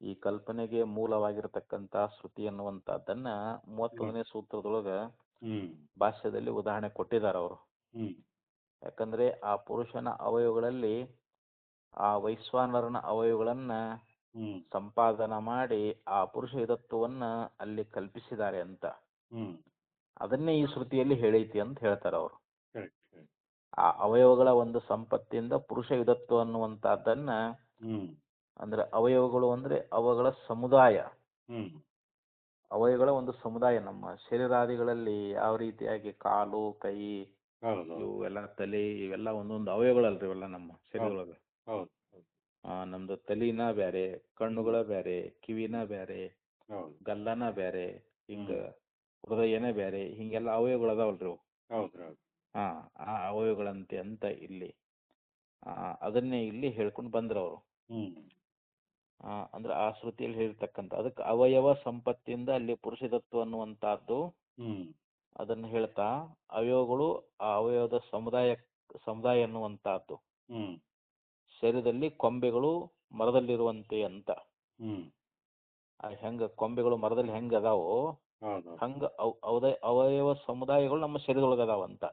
ಈ ಕಲ್ಪನೆಗೆ ಮೂಲವಾಗಿರತಕ್ಕಂತ ಶ್ರುತಿ ಅನ್ನುವಂತಹದ್ದನ್ನ 31ನೇ ಸೂತ್ರದೊಳಗ ಭಾಷ್ಯದಲ್ಲಿ ಉದಾಹರಣೆ ಕೊಟ್ಟಿದ್ದಾರೆ ಅವರು. ಯಾಕಂದ್ರೆ ಆ ಪುರುಷನ ಅವಯವಗಳಲ್ಲಿ ಆ ವೈಶ್ವಾನರನ ಅವಯವಗಳನ್ನ ಸಂಪಾದನ ಮಾಡಿ ಆ ಪುರುಷ ವಿಧತ್ವವನ್ನ ಅಲ್ಲಿ ಕಲ್ಪಿಸಿದ್ದಾರೆ ಅಂತ. ಅದನ್ನೇ ಈ ಶ್ರುತಿಯಲ್ಲಿ ಹೇಳೈತಿ ಅಂತ ಹೇಳ್ತಾರೆ ಅವರು. ಆ ಅವಯವಗಳ ಒಂದು ಸಂಪತ್ತಿಯಿಂದ ಪುರುಷ ವಿಧತ್ವ ಅನ್ನುವಂತಹದ್ದನ್ನ, ಅಂದ್ರೆ ಅವಯವಗಳು ಅಂದ್ರೆ ಅವುಗಳ ಸಮುದಾಯ, ಅವಯವಗಳ ಒಂದು ಸಮುದಾಯ. ನಮ್ಮ ಶರೀರಾದಿಗಳಲ್ಲಿ ಯಾವ ರೀತಿಯಾಗಿ ಕಾಲು, ಕೈ, ಇವೆಲ್ಲ ತಲೆ, ಇವೆಲ್ಲ ಒಂದೊಂದು ಅವಯವಗಳಲ್ರಿ ಇವೆಲ್ಲ ನಮ್ಮ ಶರೀರದೊಳಗೆ. ನಮ್ದು ತಲಿನ ಬ್ಯಾರೆ, ಕಣ್ಣುಗಳ ಬ್ಯಾರೆ, ಕಿವಿನ ಬ್ಯಾರೆ, ಗಲ್ಲನ ಬ್ಯಾರೆ, ಹಿಂಗ ಹೃದಯನೇ ಬ್ಯಾರೆ, ಹಿಂಗೆಲ್ಲ ಅವಯವಗಳು ಅದಾವಲ್ರಿ ಅವು. ಆ ಅವಯವಗಳಂತೆ ಅಂತ ಇಲ್ಲಿ ಅದನ್ನೇ ಇಲ್ಲಿ ಹೇಳ್ಕೊಂಡು ಬಂದ್ರ ಅವರು. ಅಂದ್ರೆ ಆ ಶ್ರುತಿಯಲ್ಲಿ ಹೇಳಿರ್ತಕ್ಕಂಥ ಅದಕ್ಕೆ ಅವಯವ ಸಂಪತ್ತಿಯಿಂದ ಅಲ್ಲಿ ಪುರುಷದತ್ವ ಅನ್ನುವಂತಹದ್ದು ಅದನ್ನ ಹೇಳ್ತಾ, ಅವಯವಗಳು ಆ ಅವಯವದ ಸಮುದಾಯ ಅನ್ನುವಂತಹದ್ದು. ಶರೀರದಲ್ಲಿ ಕೊಂಬೆಗಳು ಮರದಲ್ಲಿರುವಂತೆ ಅಂತ. ಹೆಂಗ ಕೊಂಬೆಗಳು ಮರದಲ್ಲಿ ಹೆಂಗ ಅದಾವೋ ಹಂಗ ಅವಯವ ಸಮುದಾಯಗಳು ನಮ್ಮ ಶರೀರದೊಳಗ ಅದಾವಂತ.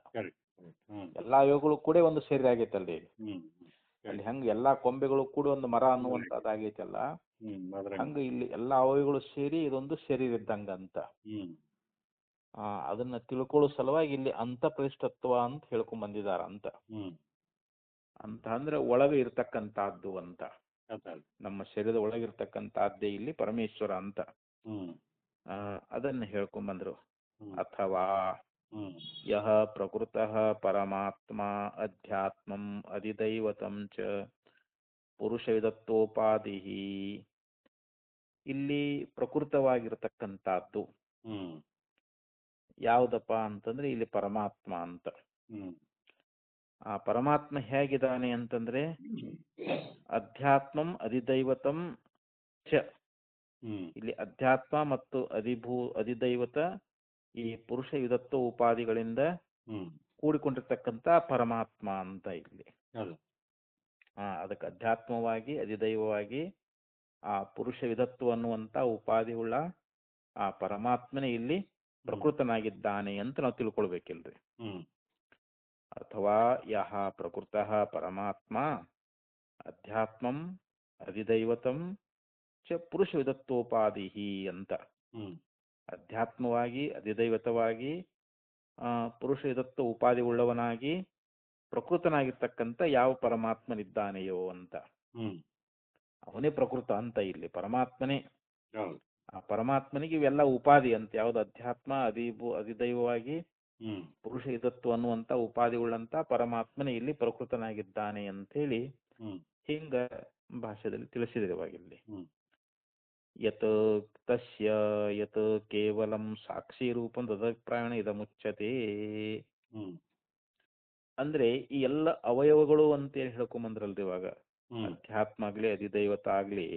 ಎಲ್ಲಾ ಅವಯವಗಳು ಕೂಡ ಒಂದು ಶರೀರ ಆಗೈತಲ್ರಿ. ಅಲ್ಲಿ ಹೆಂಗ ಎಲ್ಲಾ ಕೊಂಬೆಗಳು ಕೂಡ ಒಂದು ಮರ ಅನ್ನುವಂಥದ್ದು ಆಗೈತಲ್ಲ, ಹಂಗ ಇಲ್ಲಿ ಎಲ್ಲಾ ಅವಯವಗಳು ಸೇರಿ ಇದೊಂದು ಶರೀರ ಇದ್ದಂಗ ಅಂತ. ಅದನ್ನ ತಿಳ್ಕೊಳ್ಳೋ ಸಲುವಾಗಿ ಇಲ್ಲಿ ಅಂತ ಪ್ರತಿಷ್ಠತ್ವ ಅಂತ ಹೇಳ್ಕೊಂಡ್ ಬಂದಿದಾರ ಅಂತ. ಅಂತ ಅಂದ್ರೆ ಒಳಗೆ ಇರ್ತಕ್ಕಂತಹದ್ದು ಅಂತ. ನಮ್ಮ ಶರೀರದ ಒಳಗಿರ್ತಕ್ಕಂತಹದ್ದೇ ಇಲ್ಲಿ ಪರಮೇಶ್ವರ ಅಂತ. ಅದನ್ನ ಹೇಳ್ಕೊಂಡ್ ಬಂದ್ರು. ಅಥವಾ ಯಹ ಪ್ರಕೃತಃ ಪರಮಾತ್ಮ ಅಧ್ಯಾತ್ಮಂ ಅಧಿದೈವತಂ ಚ ಪುರುಷವಿದತ್ವೋಪಾಧಿ. ಇಲ್ಲಿ ಪ್ರಕೃತವಾಗಿರತಕ್ಕಂತಹದ್ದು ಯಾವುದಪ್ಪ ಅಂತಂದ್ರೆ ಇಲ್ಲಿ ಪರಮಾತ್ಮ ಅಂತ. ಆ ಪರಮಾತ್ಮ ಹೇಗಿದ್ದಾನೆ ಅಂತಂದ್ರೆ ಅಧ್ಯಾತ್ಮಂ ಅಧಿದೈವತಂ ಚ. ಇಲ್ಲಿ ಅಧ್ಯಾತ್ಮ ಮತ್ತು ಅಧಿದೈವತ ಈ ಪುರುಷ ವಿಧತ್ವ ಉಪಾಧಿಗಳಿಂದ ಕೂಡಿಕೊಂಡಿರ್ತಕ್ಕಂಥ ಪರಮಾತ್ಮ ಅಂತ ಇಲ್ಲಿ. ಅದಕ್ಕೆ ಅಧ್ಯಾತ್ಮವಾಗಿ ಅಧಿದೈವವಾಗಿ ಆ ಪುರುಷ ವಿಧತ್ವ ಅನ್ನುವಂತ ಉಪಾಧಿಯುಳ್ಳ ಆ ಪರಮಾತ್ಮನೇ ಇಲ್ಲಿ ಪ್ರಕೃತನಾಗಿದ್ದಾನೆ ಅಂತ ನಾವು ತಿಳ್ಕೊಳ್ಬೇಕಿಲ್ರಿ. ಅಥವಾ ಯಹ ಪ್ರಕೃತಃ ಪರಮಾತ್ಮ ಅಧ್ಯಾತ್ಮಂ ಅಧಿದೈವತಂ ಚ ಪುರುಷ ವಿಧತ್ವೋಪಾಧಿ ಅಂತ. ಅಧ್ಯಾತ್ಮವಾಗಿ ಅಧಿದೈವತವಾಗಿ ಪುರುಷ ವಿಧತ್ವ ಉಪಾಧಿ ಉಳ್ಳವನಾಗಿ ಪ್ರಕೃತನಾಗಿರ್ತಕ್ಕಂಥ ಯಾವ ಪರಮಾತ್ಮನಿದ್ದಾನೆಯೋ ಅಂತ. ಅವನೇ ಪ್ರಕೃತ ಅಂತ ಇಲ್ಲಿ ಪರಮಾತ್ಮನೇ. ಆ ಪರಮಾತ್ಮನಿಗೆ ಇವೆಲ್ಲ ಉಪಾಧಿ ಅಂತ. ಯಾವ್ದು ಅಧ್ಯಾತ್ಮ ಅಧಿದೈವವಾಗಿ ಪುರುಷ ವಿಧತ್ವ ಅನ್ನುವಂತ ಉಪಾಧಿ ಉಳ್ಳಂತ ಪರಮಾತ್ಮನೇ ಇಲ್ಲಿ ಪ್ರಕೃತನಾಗಿದ್ದಾನೆ ಅಂತೇಳಿ ಹಿಂಗ ಭಾಷೆಯಲ್ಲಿ ತಿಳಿಸಿದೆ ಇವಾಗಿಲ್ಲಿ. ಯತ್ ತಸ್ಯ ಯತ್ ಕೇವಲಂ ಸಾಕ್ಷಿ ರೂಪಂ ತದಭಿಪ್ರಾಯಣ ಇದಮುಚ್ಯತೆ. ಅಂದ್ರೆ ಈ ಎಲ್ಲ ಅವಯವಗಳು ಅಂತೇಳಿ ಹೇಳ್ಕೊಂಬಂದ್ರಲ್ರಿ ಇವಾಗ. ಅಧ್ಯಾತ್ಮ ಆಗ್ಲಿ ಅಧಿದೈವತ ಆಗ್ಲಿ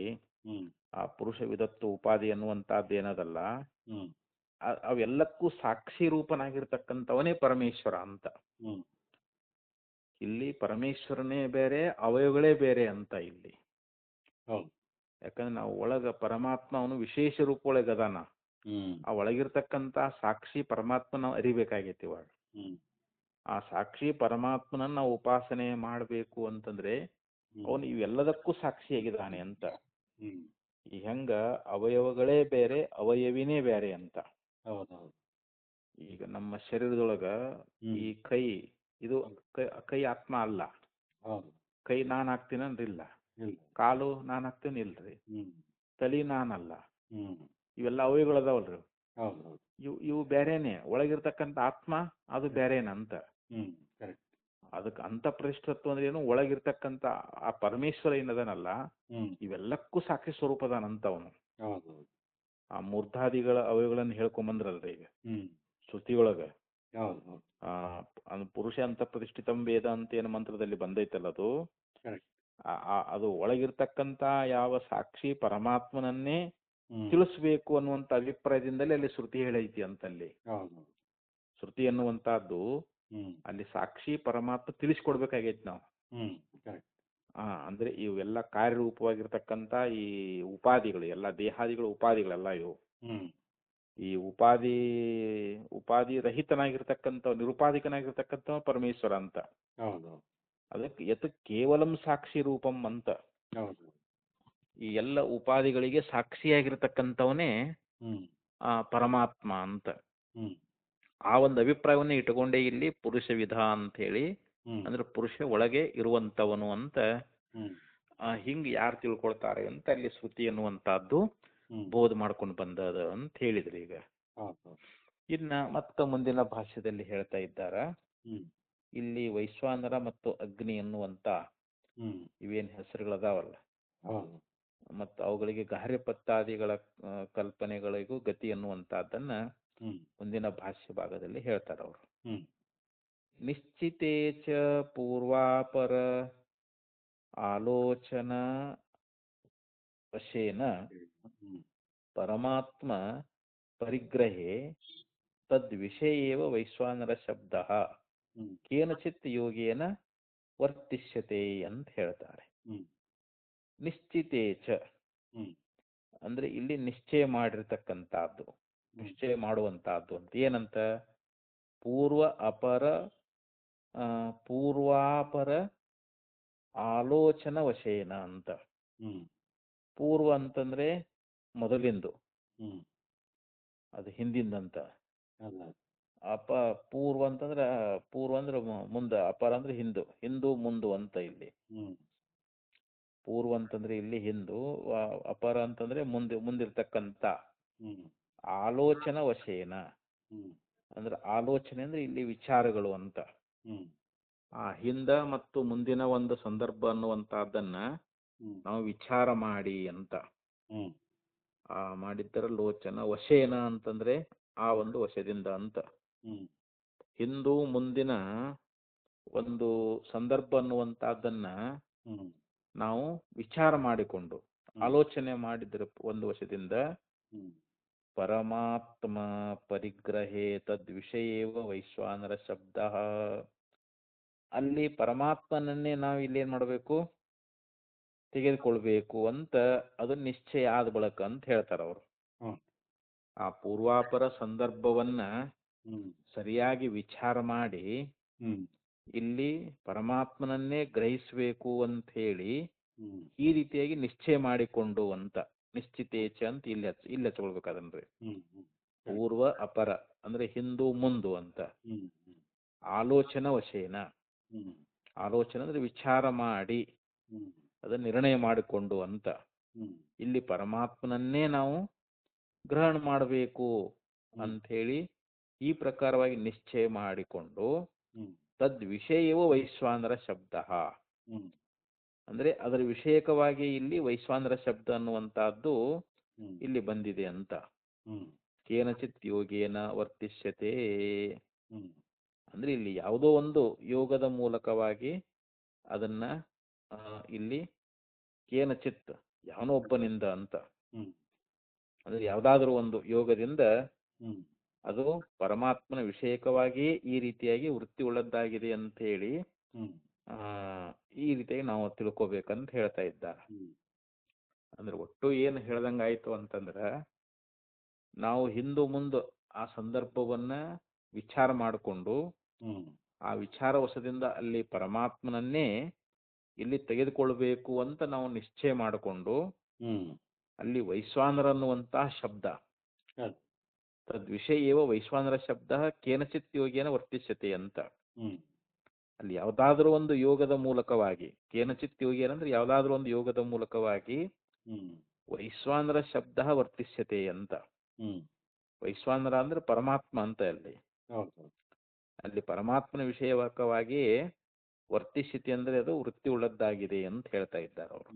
ಆ ಪುರುಷ ವಿಧತ್ವ ಉಪಾಧಿ ಅನ್ನುವಂತದ್ದೇನದಲ್ಲ, ಅವೆಲ್ಲಕ್ಕೂ ಸಾಕ್ಷಿ ರೂಪನಾಗಿರ್ತಕ್ಕಂಥವನೇ ಪರಮೇಶ್ವರ ಅಂತ. ಇಲ್ಲಿ ಪರಮೇಶ್ವರನೇ ಬೇರೆ, ಅವಯವಗಳೇ ಬೇರೆ ಅಂತ ಇಲ್ಲಿ. ಯಾಕಂದ್ರೆ ನಾವು ಒಳಗ ಪರಮಾತ್ಮ ಅವನು ವಿಶೇಷ ರೂಪ ಒಳಗೆ ಅದಾನ. ಆ ಒಳಗಿರ್ತಕ್ಕಂಥ ಸಾಕ್ಷಿ ಪರಮಾತ್ಮ ನಾವು ಅರಿಬೇಕಾಗೈತಿ ಇವಾಗ. ಆ ಸಾಕ್ಷಿ ಪರಮಾತ್ಮನನ್ನ ನಾವು ಉಪಾಸನೆ ಮಾಡಬೇಕು ಅಂತಂದ್ರೆ ಅವನು ಇವೆಲ್ಲದಕ್ಕೂ ಸಾಕ್ಷಿಯಾಗಿದ್ದಾನೆ ಅಂತ. ಈ ಹೆಂಗ ಅವಯವಗಳೇ ಬೇರೆ ಅವಯವಿನೇ ಬೇರೆ ಅಂತ. ಈಗ ನಮ್ಮ ಶರೀರದೊಳಗ ಈ ಕೈ, ಇದು ಕೈ ಆತ್ಮ ಅಲ್ಲ. ಕೈ ನಾನ್ ಹಾಕ್ತೀನಂದ್ರಿಲ್ಲ, ಕಾಲು ನಾನ್ ಹಾಕ್ತೀನಿ ಇಲ್ರಿ, ತಲಿ ನಾನಲ್ಲ. ಇವೆಲ್ಲ ಅವಯವಗಳದಾವಲ್ರಿ, ಇವು ಬೇರೆನೆ. ಒಳಗಿರ್ತಕ್ಕಂಥ ಆತ್ಮ ಅದು ಬೇರೆನಂತ. ಅದಕ್ಕೆ ಅಂತ ಪ್ರತಿಷ್ಠತ್ವ ಅಂದ್ರೆ ಏನು, ಒಳಗಿರ್ತಕ್ಕಂಥ ಆ ಪರಮೇಶ್ವರ ಏನದನಲ್ಲ ಇವೆಲ್ಲಕ್ಕೂ ಸಾಕ್ಷಿ ಸ್ವರೂಪದಾನಂತ ಅವನು. ಆ ಮೂರ್ಧಾದಿಗಳ ಅವಯವಗಳನ್ನು ಹೇಳ್ಕೊಂಬಂದ್ರಲ್ರಿ ಈಗ ಶ್ರುತಿಯೊಳಗ. ಪುರುಷ ಅಂತ ಪ್ರತಿಷ್ಠಿತಂ ವೇದ ಅಂತ ಏನು ಮಂತ್ರದಲ್ಲಿ ಬಂದೈತಲ್ಲ, ಅದು ಒಳಗಿರ್ತಕ್ಕಂಥ ಯಾವ ಸಾಕ್ಷಿ ಪರಮಾತ್ಮನನ್ನೇ ತಿಳಿಸ್ಬೇಕು ಅನ್ನುವಂತ ಅಭಿಪ್ರಾಯದಿಂದಲೇ ಅಲ್ಲಿ ಶ್ರುತಿ ಹೇಳೈತಿ ಅಂತಲ್ಲಿ. ಶ್ರುತಿ ಅನ್ನುವಂತಹದ್ದು ಅಲ್ಲಿ ಸಾಕ್ಷಿ ಪರಮಾತ್ಮ ತಿಳಿಸ್ಕೊಡ್ಬೇಕಾಗೈತಿ ನಾವು. ಅಂದ್ರೆ ಇವೆಲ್ಲ ಕಾರ್ಯರೂಪವಾಗಿರ್ತಕ್ಕಂಥ ಈ ಉಪಾಧಿಗಳು ಎಲ್ಲ ದೇಹಾದಿಗಳ ಉಪಾಧಿಗಳೆಲ್ಲ ಇವು. ಈ ಉಪಾಧಿ ರಹಿತನಾಗಿರ್ತಕ್ಕಂಥ ನಿರುಪಾಧಿಕನಾಗಿರ್ತಕ್ಕಂಥ ಪರಮೇಶ್ವರ ಅಂತ. ಅದಕ್ಕೆ ಯತ್ ಕೇವಲಂ ಸಾಕ್ಷಿ ರೂಪಂ ಅಂತ. ಈ ಎಲ್ಲ ಉಪಾಧಿಗಳಿಗೆ ಸಾಕ್ಷಿಯಾಗಿರ್ತಕ್ಕಂಥವನೇ ಪರಮಾತ್ಮ ಅಂತ. ಆ ಒಂದು ಅಭಿಪ್ರಾಯವನ್ನೇ ಇಟ್ಟುಕೊಂಡೇ ಇಲ್ಲಿ ಪುರುಷ ವಿಧ ಅಂತ ಹೇಳಿ, ಅಂದ್ರೆ ಪುರುಷ ಒಳಗೆ ಇರುವಂತವನು ಅಂತ ಹಿಂಗ್ ಯಾರು ತಿಳ್ಕೊಳ್ತಾರೆ ಅಂತ ಅಲ್ಲಿ ಶ್ರುತಿ ಅನ್ನುವಂತಹದ್ದು ಬೋಧ ಮಾಡ್ಕೊಂಡು ಬಂದದ ಅಂತ ಹೇಳಿದ್ರಿ. ಈಗ ಇನ್ನ ಮತ್ತ ಮುಂದಿನ ಭಾಷ್ಯದಲ್ಲಿ ಹೇಳ್ತಾ ಇದ್ದಾರ, ಇಲ್ಲಿ ವೈಶ್ವಾನರ ಮತ್ತು ಅಗ್ನಿ ಅನ್ನುವಂತ ಇವೇನ್ ಹೆಸರುಗಳದಾವಲ್ಲ, ಮತ್ತು ಅವುಗಳಿಗೆ ಗಾರ್ಹಪತ್ಯಾದಿಗಳ ಕಲ್ಪನೆಗಳಿಗೂ ಗತಿ ಅನ್ನುವಂತಹದ್ದನ್ನ ಮುಂದಿನ ಭಾಷ್ಯ ಭಾಗದಲ್ಲಿ ಹೇಳ್ತಾರ ಅವರು. ನಿಶ್ಚಿತೇ ಚ ಪೂರ್ವಾಪರ ಆಲೋಚನಾ ವಶೇನ ಪರಮಾತ್ಮ ಪರಿಗ್ರಹೇ ತದ್ವಿಷಯೇವ ವೈಶ್ವಾನರ ಶಬ್ದ ಕೇನಚಿತ್ ಯೋಗೇನ ವರ್ತಿಷ್ಯತೆ ಅಂತ ಹೇಳ್ತಾರೆ. ನಿಶ್ಚಿತೇಚ ಅಂದ್ರೆ ಇಲ್ಲಿ ನಿಶ್ಚಯ ಮಾಡಿರ್ತಕ್ಕಂಥದ್ದು, ನಿಶ್ಚಯ ಮಾಡುವಂತಹದ್ದು ಅಂತ. ಏನಂತ? ಪೂರ್ವಾಪರ ಆಲೋಚನಾ ವಶೇನ ಅಂತ. ಪೂರ್ವ ಅಂತಂದ್ರೆ ಮೊದಲಿಂದು, ಅದು ಹಿಂದಿಂದಂತ. ಪೂರ್ವ ಅಂತಂದ್ರೆ ಮುಂದೆ, ಅಪರ ಅಂದ್ರೆ ಹಿಂದು ಮುಂದು ಅಂತ ಇಲ್ಲಿ. ಪೂರ್ವ ಅಂತಂದ್ರೆ ಇಲ್ಲಿ ಹಿಂದು, ಅಪರ ಅಂತಂದ್ರೆ ಮುಂದಿರ್ತಕ್ಕಂಥ. ಆಲೋಚನಾ ವಶೇನ ಅಂದ್ರೆ ಆಲೋಚನೆ ಅಂದ್ರೆ ಇಲ್ಲಿ ವಿಚಾರಗಳು ಅಂತ. ಆ ಹಿಂದ ಮತ್ತು ಮುಂದಿನ ಒಂದು ಸಂದರ್ಭ ಅನ್ನುವಂತಹದ್ದನ್ನ ನಾವು ವಿಚಾರ ಮಾಡಿ ಅಂತ. ಮಾಡಿದ್ದರ ಲೋಚನ ವಶೇನ ಅಂತಂದ್ರೆ ಆ ಒಂದು ವಶದಿಂದ ಅಂತ. ಹಿಂದು ಮುಂದಿನ ಒಂದು ಸಂದರ್ಭ ಅನ್ನುವಂತಹದ್ದನ್ನ ನಾವು ವಿಚಾರ ಮಾಡಿಕೊಂಡು ಆಲೋಚನೆ ಮಾಡಿದ್ರ ಒಂದು ವಶದಿಂದ ಪರಮಾತ್ಮ ಪರಿಗ್ರಹೇ ತದ್ವಿಷಯೇವ ವೈಶ್ವಾನರ ಶಬ್ದ. ಅಲ್ಲಿ ಪರಮಾತ್ಮನನ್ನೇ ನಾವು ಇಲ್ಲಿ ಏನ್ ಮಾಡಬೇಕು, ತೆಗೆದುಕೊಳ್ಬೇಕು ಅಂತ ಅದು ನಿಶ್ಚಯ ಆದ ಬಳಕ ಅಂತ ಹೇಳ್ತಾರ ಅವರು. ಆ ಪೂರ್ವಾಪರ ಸಂದರ್ಭವನ್ನ ಸರಿಯಾಗಿ ವಿಚಾರ ಮಾಡಿ ಇಲ್ಲಿ ಪರಮಾತ್ಮನನ್ನೇ ಗ್ರಹಿಸಬೇಕು ಅಂತ ಹೇಳಿ ಈ ರೀತಿಯಾಗಿ ನಿಶ್ಚಯ ಮಾಡಿಕೊಂಡು ಅಂತ. ನಿಶ್ಚಿತೇಚ ಅಂತ ಇಲ್ಲಿ ಹಚ್ಕೊಳ್ಬೇಕು ಅದನ್ರಿ. ಪೂರ್ವ ಅಪರ ಅಂದ್ರೆ ಹಿಂದು ಮುಂದು ಅಂತ. ಆಲೋಚನಾ ವಶೇನ, ಆಲೋಚನೆ ಅಂದ್ರೆ ವಿಚಾರ ಮಾಡಿ ಅದನ್ನ ನಿರ್ಣಯ ಮಾಡಿಕೊಂಡು ಅಂತ. ಇಲ್ಲಿ ಪರಮಾತ್ಮನನ್ನೇ ನಾವು ಗ್ರಹಣ ಮಾಡಬೇಕು ಅಂಥೇಳಿ ಈ ಪ್ರಕಾರವಾಗಿ ನಿಶ್ಚಯ ಮಾಡಿಕೊಂಡು ತದ್ವಿಷಯವೋ ವೈಶ್ವಾನರ ಶಬ್ದ ಅಂದ್ರೆ ಅದರ ವಿಷಯಕವಾಗಿ ಇಲ್ಲಿ ವೈಶ್ವಾನರ ಶಬ್ದ ಅನ್ನುವಂತಹದ್ದು ಇಲ್ಲಿ ಬಂದಿದೆ ಅಂತ. ಕೇನಚಿತ್ ಯೋಗೇನ ವರ್ತಿಷ್ಯತೆ ಅಂದ್ರೆ ಇಲ್ಲಿ ಯಾವುದೋ ಒಂದು ಯೋಗದ ಮೂಲಕವಾಗಿ ಅದನ್ನ ಇಲ್ಲಿ ಕೇನಚಿತ್ ಯಾವನೋ ಒಬ್ಬನಿಂದ ಅಂತ, ಅಂದ್ರೆ ಯಾವ್ದಾದ್ರೂ ಒಂದು ಯೋಗದಿಂದ ಅದು ಪರಮಾತ್ಮನ ವಿಷಯಕವಾಗಿ ಈ ರೀತಿಯಾಗಿ ವೃತ್ತಿ ಉಳ್ಳದ್ದಾಗಿದೆ ಅಂತ ಹೇಳಿ ಈ ರೀತಿಯಾಗಿ ನಾವು ತಿಳ್ಕೊಬೇಕಂತ ಹೇಳ್ತಾ ಇದ್ದಾರೆ. ಅಂದ್ರೆ ಒಟ್ಟು ಏನು ಹೇಳ್ದಂಗಾಯ್ತು ಅಂತಂದ್ರ ನಾವು ಹಿಂದು ಮುಂದೆ ಆ ಸಂದರ್ಭವನ್ನ ವಿಚಾರ ಮಾಡಿಕೊಂಡು ಆ ವಿಚಾರ ವಶದಿಂದ ಅಲ್ಲಿ ಪರಮಾತ್ಮನನ್ನೇ ಇಲ್ಲಿ ತೆಗೆದುಕೊಳ್ಬೇಕು ಅಂತ ನಾವು ನಿಶ್ಚಯ ಮಾಡಿಕೊಂಡು ಅಲ್ಲಿ ವೈಶ್ವಾನರ ಅನ್ನುವಂತಹ ಶಬ್ದ ತದ್ವಿಷಯವ ವೈಶ್ವಾನರ ಶಬ್ದ ಕೇನಚಿತ್ ಯೋಗೇನ ವರ್ತಿಷ್ಯತೆ ಅಂತ. ಅಲ್ಲಿ ಯಾವ್ದಾದ್ರೂ ಒಂದು ಯೋಗದ ಮೂಲಕವಾಗಿ, ಕೇನಚಿತ್ ಯೋಗೇನ ಅಂದ್ರೆ ಯಾವ್ದಾದ್ರೂ ಒಂದು ಯೋಗದ ಮೂಲಕವಾಗಿ ವೈಶ್ವಾನರ ಶಬ್ದ ವರ್ತಿಷ್ಯತೆ ಅಂತ. ವೈಶ್ವಾನರ ಅಂದ್ರೆ ಪರಮಾತ್ಮ ಅಂತ ಅಲ್ಲಿ ಪರಮಾತ್ಮನ ವಿಷಯಕವಾಗಿ ವರ್ತಿಷ್ಯತೆ ಅಂದ್ರೆ ಅದು ವೃತ್ತಿ ಉಳ್ಳದ್ದಾಗಿದೆ ಅಂತ ಹೇಳ್ತಾ ಇದ್ದಾರೆ ಅವರು.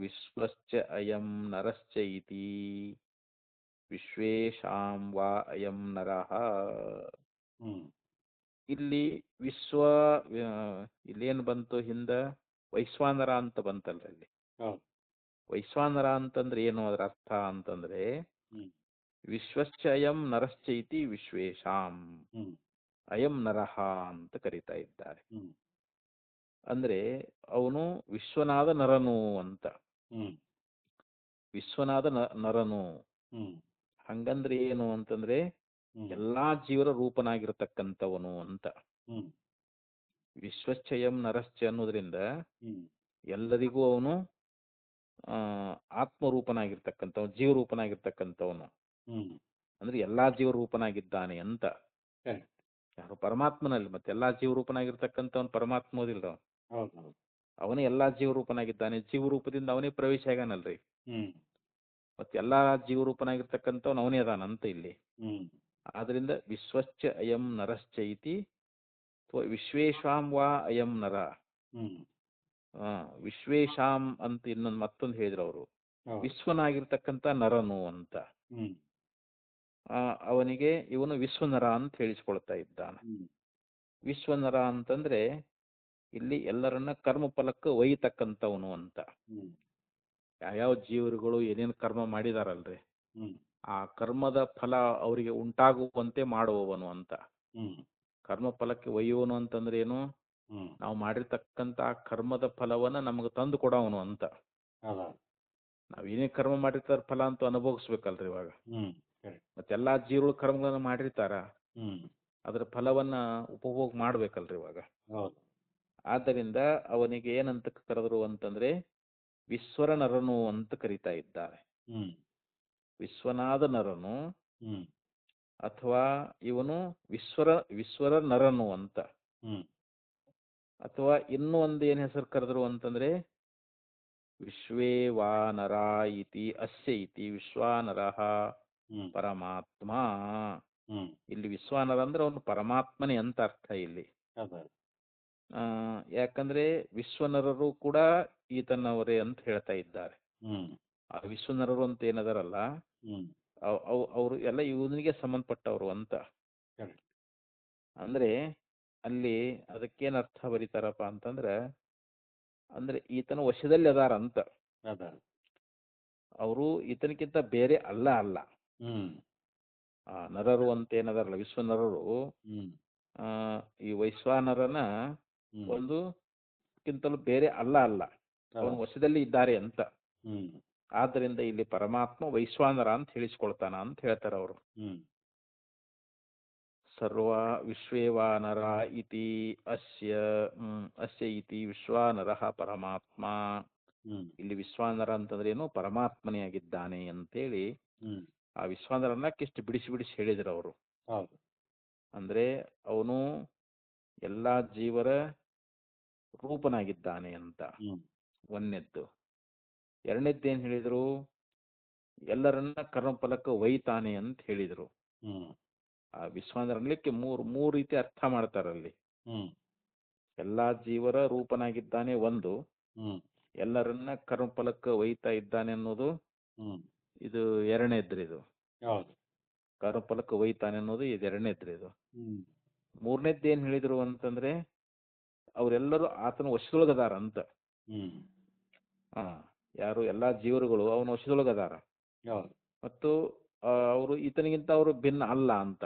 ವಿಶ್ವಶ್ಚ ಅಯಂ ನರಶ್ಚ ಇತಿ ವಿಶ್ವೇಶಾಂ ವಾ ಅಯಂ ನರಃ. ಇಲ್ಲಿ ವಿಶ್ವ ಇಲ್ಲೇನು ಬಂತು ಹಿಂದ ವೈಶ್ವಾನರ ಅಂತ ಬಂತಲ್ಲ. ಅಲ್ಲಿ ವೈಶ್ವಾನರ ಅಂತಂದ್ರೆ ಏನು ಅದರ ಅರ್ಥ ಅಂತಂದ್ರೆ ವಿಶ್ವಶ್ಚ ಅಯಂ ನರಶ್ಚ ಇತಿ ವಿಶ್ವೇಶಾಂ ಅಯಂ ನರಃ ಅಂತ ಕರೀತಾ ಇದ್ದಾರೆ. ಅಂದ್ರೆ ಅವನು ವಿಶ್ವನಾದ ನರನು ಅಂತ. ವಿಶ್ವನಾದ ನರನು ಹಂಗಂದ್ರೆ ಏನು ಅಂತಂದ್ರೆ ಎಲ್ಲಾ ಜೀವರ ರೂಪನಾಗಿರ್ತಕ್ಕಂಥವನು ಅಂತ. ವಿಶ್ವಶ್ಚಯಂ ನರಶ್ಚ ಅನ್ನೋದ್ರಿಂದ ಎಲ್ಲರಿಗೂ ಅವನು ಆತ್ಮರೂಪನಾಗಿರ್ತಕ್ಕಂಥವನು, ಜೀವರೂಪನಾಗಿರ್ತಕ್ಕಂಥವನು. ಅಂದ್ರೆ ಎಲ್ಲಾ ಜೀವರೂಪನಾಗಿದ್ದಾನೆ ಅಂತ. ಯಾರು ಪರಮಾತ್ಮನಲ್ಲಿ ಮತ್ತೆ ಎಲ್ಲಾ ಜೀವರೂಪನಾಗಿರ್ತಕ್ಕಂಥವನು ಪರಮಾತ್ಮ ಓದಿಲ್ಲ, ಅವನೇ ಎಲ್ಲಾ ಜೀವರೂಪನಾಗಿದ್ದಾನೆ. ಜೀವರೂಪದಿಂದ ಅವನೇ ಪ್ರವೇಶ ಆಗ್ಯಾನಲ್ರಿ. ಮತ್ತೆ ಎಲ್ಲಾ ಜೀವರೂಪನಾಗಿರ್ತಕ್ಕಂಥವನು ಅವನೇ ಅದಾನಂತ ಇಲ್ಲಿ. ಆದ್ರಿಂದ ವಿಶ್ವಶ್ಚ ಅಯಂ ನರಶ್ಚ ಇತಿ ವಿಶ್ವೇಶಾಂ ವಾ ಅಯಂ ನರ. ವಿಶ್ವೇಶಾಂ ಅಂತ ಇನ್ನೊಂದು ಮತ್ತೊಂದು ಹೇಳಿದ್ರು ಅವರು, ವಿಶ್ವನಾಗಿರ್ತಕ್ಕಂಥ ನರನು ಅಂತ. ಅವನಿಗೆ ಇವನು ವಿಶ್ವನರ ಅಂತ ಹೇಳಿಸ್ಕೊಳ್ತಾ ಇದ್ದಾನೆ. ವಿಶ್ವನರ ಅಂತಂದ್ರೆ ಇಲ್ಲಿ ಎಲ್ಲರನ್ನ ಕರ್ಮ ಫಲಕ್ಕೆ ಒಯ್ಯತಕ್ಕಂಥವನು ಅಂತ. ಯಾವ್ಯಾವ ಜೀವರುಗಳು ಏನೇನು ಕರ್ಮ ಮಾಡಿದಾರಲ್ರಿ, ಆ ಕರ್ಮದ ಫಲ ಅವರಿಗೆ ಉಂಟಾಗುವಂತೆ ಮಾಡುವವನು ಅಂತ. ಕರ್ಮ ಫಲಕ್ಕೆ ಒಯ್ಯುವನು ಅಂತಂದ್ರೆ ಏನು, ನಾವು ಮಾಡಿರ್ತಕ್ಕಂಥ ಕರ್ಮದ ಫಲವನ್ನ ನಮಗೆ ತಂದು ಕೊಡವನು ಅಂತ. ನಾವ್ ಏನೇ ಕರ್ಮ ಮಾಡಿರ್ತಾರ ಫಲ ಅಂತೂ ಅನುಭವಿಸ್ಬೇಕಲ್ರಿ ಇವಾಗ. ಮತ್ತೆಲ್ಲಾ ಜೀವಗಳು ಕರ್ಮಗಳನ್ನ ಮಾಡಿರ್ತಾರ, ಅದ್ರ ಫಲವನ್ನ ಉಪಭೋಗ ಮಾಡ್ಬೇಕಲ್ರಿ ಇವಾಗ. ಆದ್ದರಿಂದ ಅವನಿಗೆ ಏನಂತ ಕರೆದ್ರು ಅಂತಂದ್ರೆ ವಿಶ್ವರ ನರನು ಅಂತ ಕರೀತಾ ಇದ್ದಾರೆ. ವಿಶ್ವನಾದ ನರನು ಅಥವಾ ಇವನು ವಿಶ್ವರ ನರನು ಅಂತ. ಅಥವಾ ಇನ್ನೂ ಒಂದು ಏನ್ ಹೆಸರು ಕರೆದ್ರು ಅಂತಂದ್ರೆ ವಿಶ್ವೇ ವಾ ನರ ಇತಿ ಅಸ್ಯ ಇತಿ ವಿಶ್ವಾನರಃ ಪರಮಾತ್ಮ. ಇಲ್ಲಿ ವಿಶ್ವಾನರ ಅಂದ್ರೆ ಅವನು ಪರಮಾತ್ಮನೇ ಅಂತ ಅರ್ಥ ಇಲ್ಲಿ. ಯಾಕಂದ್ರೆ ವಿಶ್ವನರರು ಕೂಡ ಈತನವರೇ ಅಂತ ಹೇಳ್ತಾ ಇದ್ದಾರೆ. ಆ ವಿಶ್ವನರರು ಅಂತ ಏನದಾರಲ್ಲ ಅವರು ಎಲ್ಲ ಇವನಿಗೆ ಸಂಬಂಧಪಟ್ಟವರು ಅಂತ. ಅಂದ್ರೆ ಅಲ್ಲಿ ಅದಕ್ಕೇನ್ ಅರ್ಥ ಬರೀತಾರಪ್ಪ ಅಂತಂದ್ರೆ ಅಂದ್ರೆ ಈತನ ವಶದಲ್ಲಿ ಅದಾರ ಅಂತ. ಅವರು ಈತನಕ್ಕಿಂತ ಬೇರೆ ಅಲ್ಲ. ನರರು ಅಂತ ಏನದಾರಲ್ಲ ವಿಶ್ವನರರು ಈ ವೈಶ್ವಾನರನ ಒಂದು ಕ್ಕಿಂತಲೂ ಬೇರೆ ಅಲ್ಲ, ಅವನ ವಶದಲ್ಲಿ ಇದ್ದಾರೆ ಅಂತ. ಆದ್ದರಿಂದ ಇಲ್ಲಿ ಪರಮಾತ್ಮ ವೈಶ್ವಾನರ ಅಂತ ಹೇಳಿಸ್ಕೊಳ್ತಾನ ಅಂತ ಹೇಳ್ತಾರ ಅವರು. ಸರ್ವ ವಿಶ್ವೇವಾನರ ಇತಿ ಅಸ್ಯ ಇತಿ ವಿಶ್ವಾನರಃ ಪರಮಾತ್ಮ. ಇಲ್ಲಿ ವಿಶ್ವಾನರ ಅಂತಂದ್ರೆ ಏನು, ಪರಮಾತ್ಮನೇ ಆಗಿದ್ದಾನೆ ಅಂತೇಳಿ ಆ ವಿಶ್ವಾನರನ್ನಕ್ಕಿಷ್ಟು ಬಿಡಿಸಿ ಬಿಡಿಸಿ ಹೇಳಿದ್ರು ಅವರು. ಅಂದ್ರೆ ಅವನು ಎಲ್ಲಾ ಜೀವರ ರೂಪನಾಗಿದ್ದಾನೆ ಅಂತ ಒಂದನೇದ್ದು. ಎರಡನೇದ್ದು ಏನ್ ಹೇಳಿದ್ರು, ಎಲ್ಲರನ್ನ ಕರ್ಮಫಲಕ್ಕೆ ಒಯ್ತಾನೆ ಅಂತ ಹೇಳಿದ್ರು. ಆ ವಿಶ್ವಾನರ ಅನ್ಲಿಕ್ಕೆ ಮೂರು ರೀತಿ ಅರ್ಥ ಮಾಡ್ತಾರಲ್ಲಿ. ಎಲ್ಲಾ ಜೀವರ ರೂಪನಾಗಿದ್ದಾನೆ ಒಂದು, ಎಲ್ಲರನ್ನ ಕರ್ಮಫಲಕ್ಕೆ ಒಯ್ತಾ ಇದ್ದಾನೆ ಅನ್ನೋದು ಇದು ಎರಡನೇದ್ರಿ. ಇದು ಕರ್ಮಫಲಕ್ಕೆ ಒಯ್ತಾನೆ ಅನ್ನೋದು ಇದು ಎರಡನೇದ್ರಿ. ಇದು ಮೂರನೇದ್ದು ಏನ್ ಹೇಳಿದ್ರು ಅಂತಂದ್ರೆ, ಅವರೆಲ್ಲರೂ ಆತನ ವಶದೊಳಗದಾರ ಅಂತ. ಯಾರು ಎಲ್ಲಾ ಜೀವರುಗಳು ಅವನ ವಶದೊಳಗದಾರ ಮತ್ತು ಅವರು ಈತನಿಗಿಂತ ಅವರು ಭಿನ್ನ ಅಲ್ಲ ಅಂತ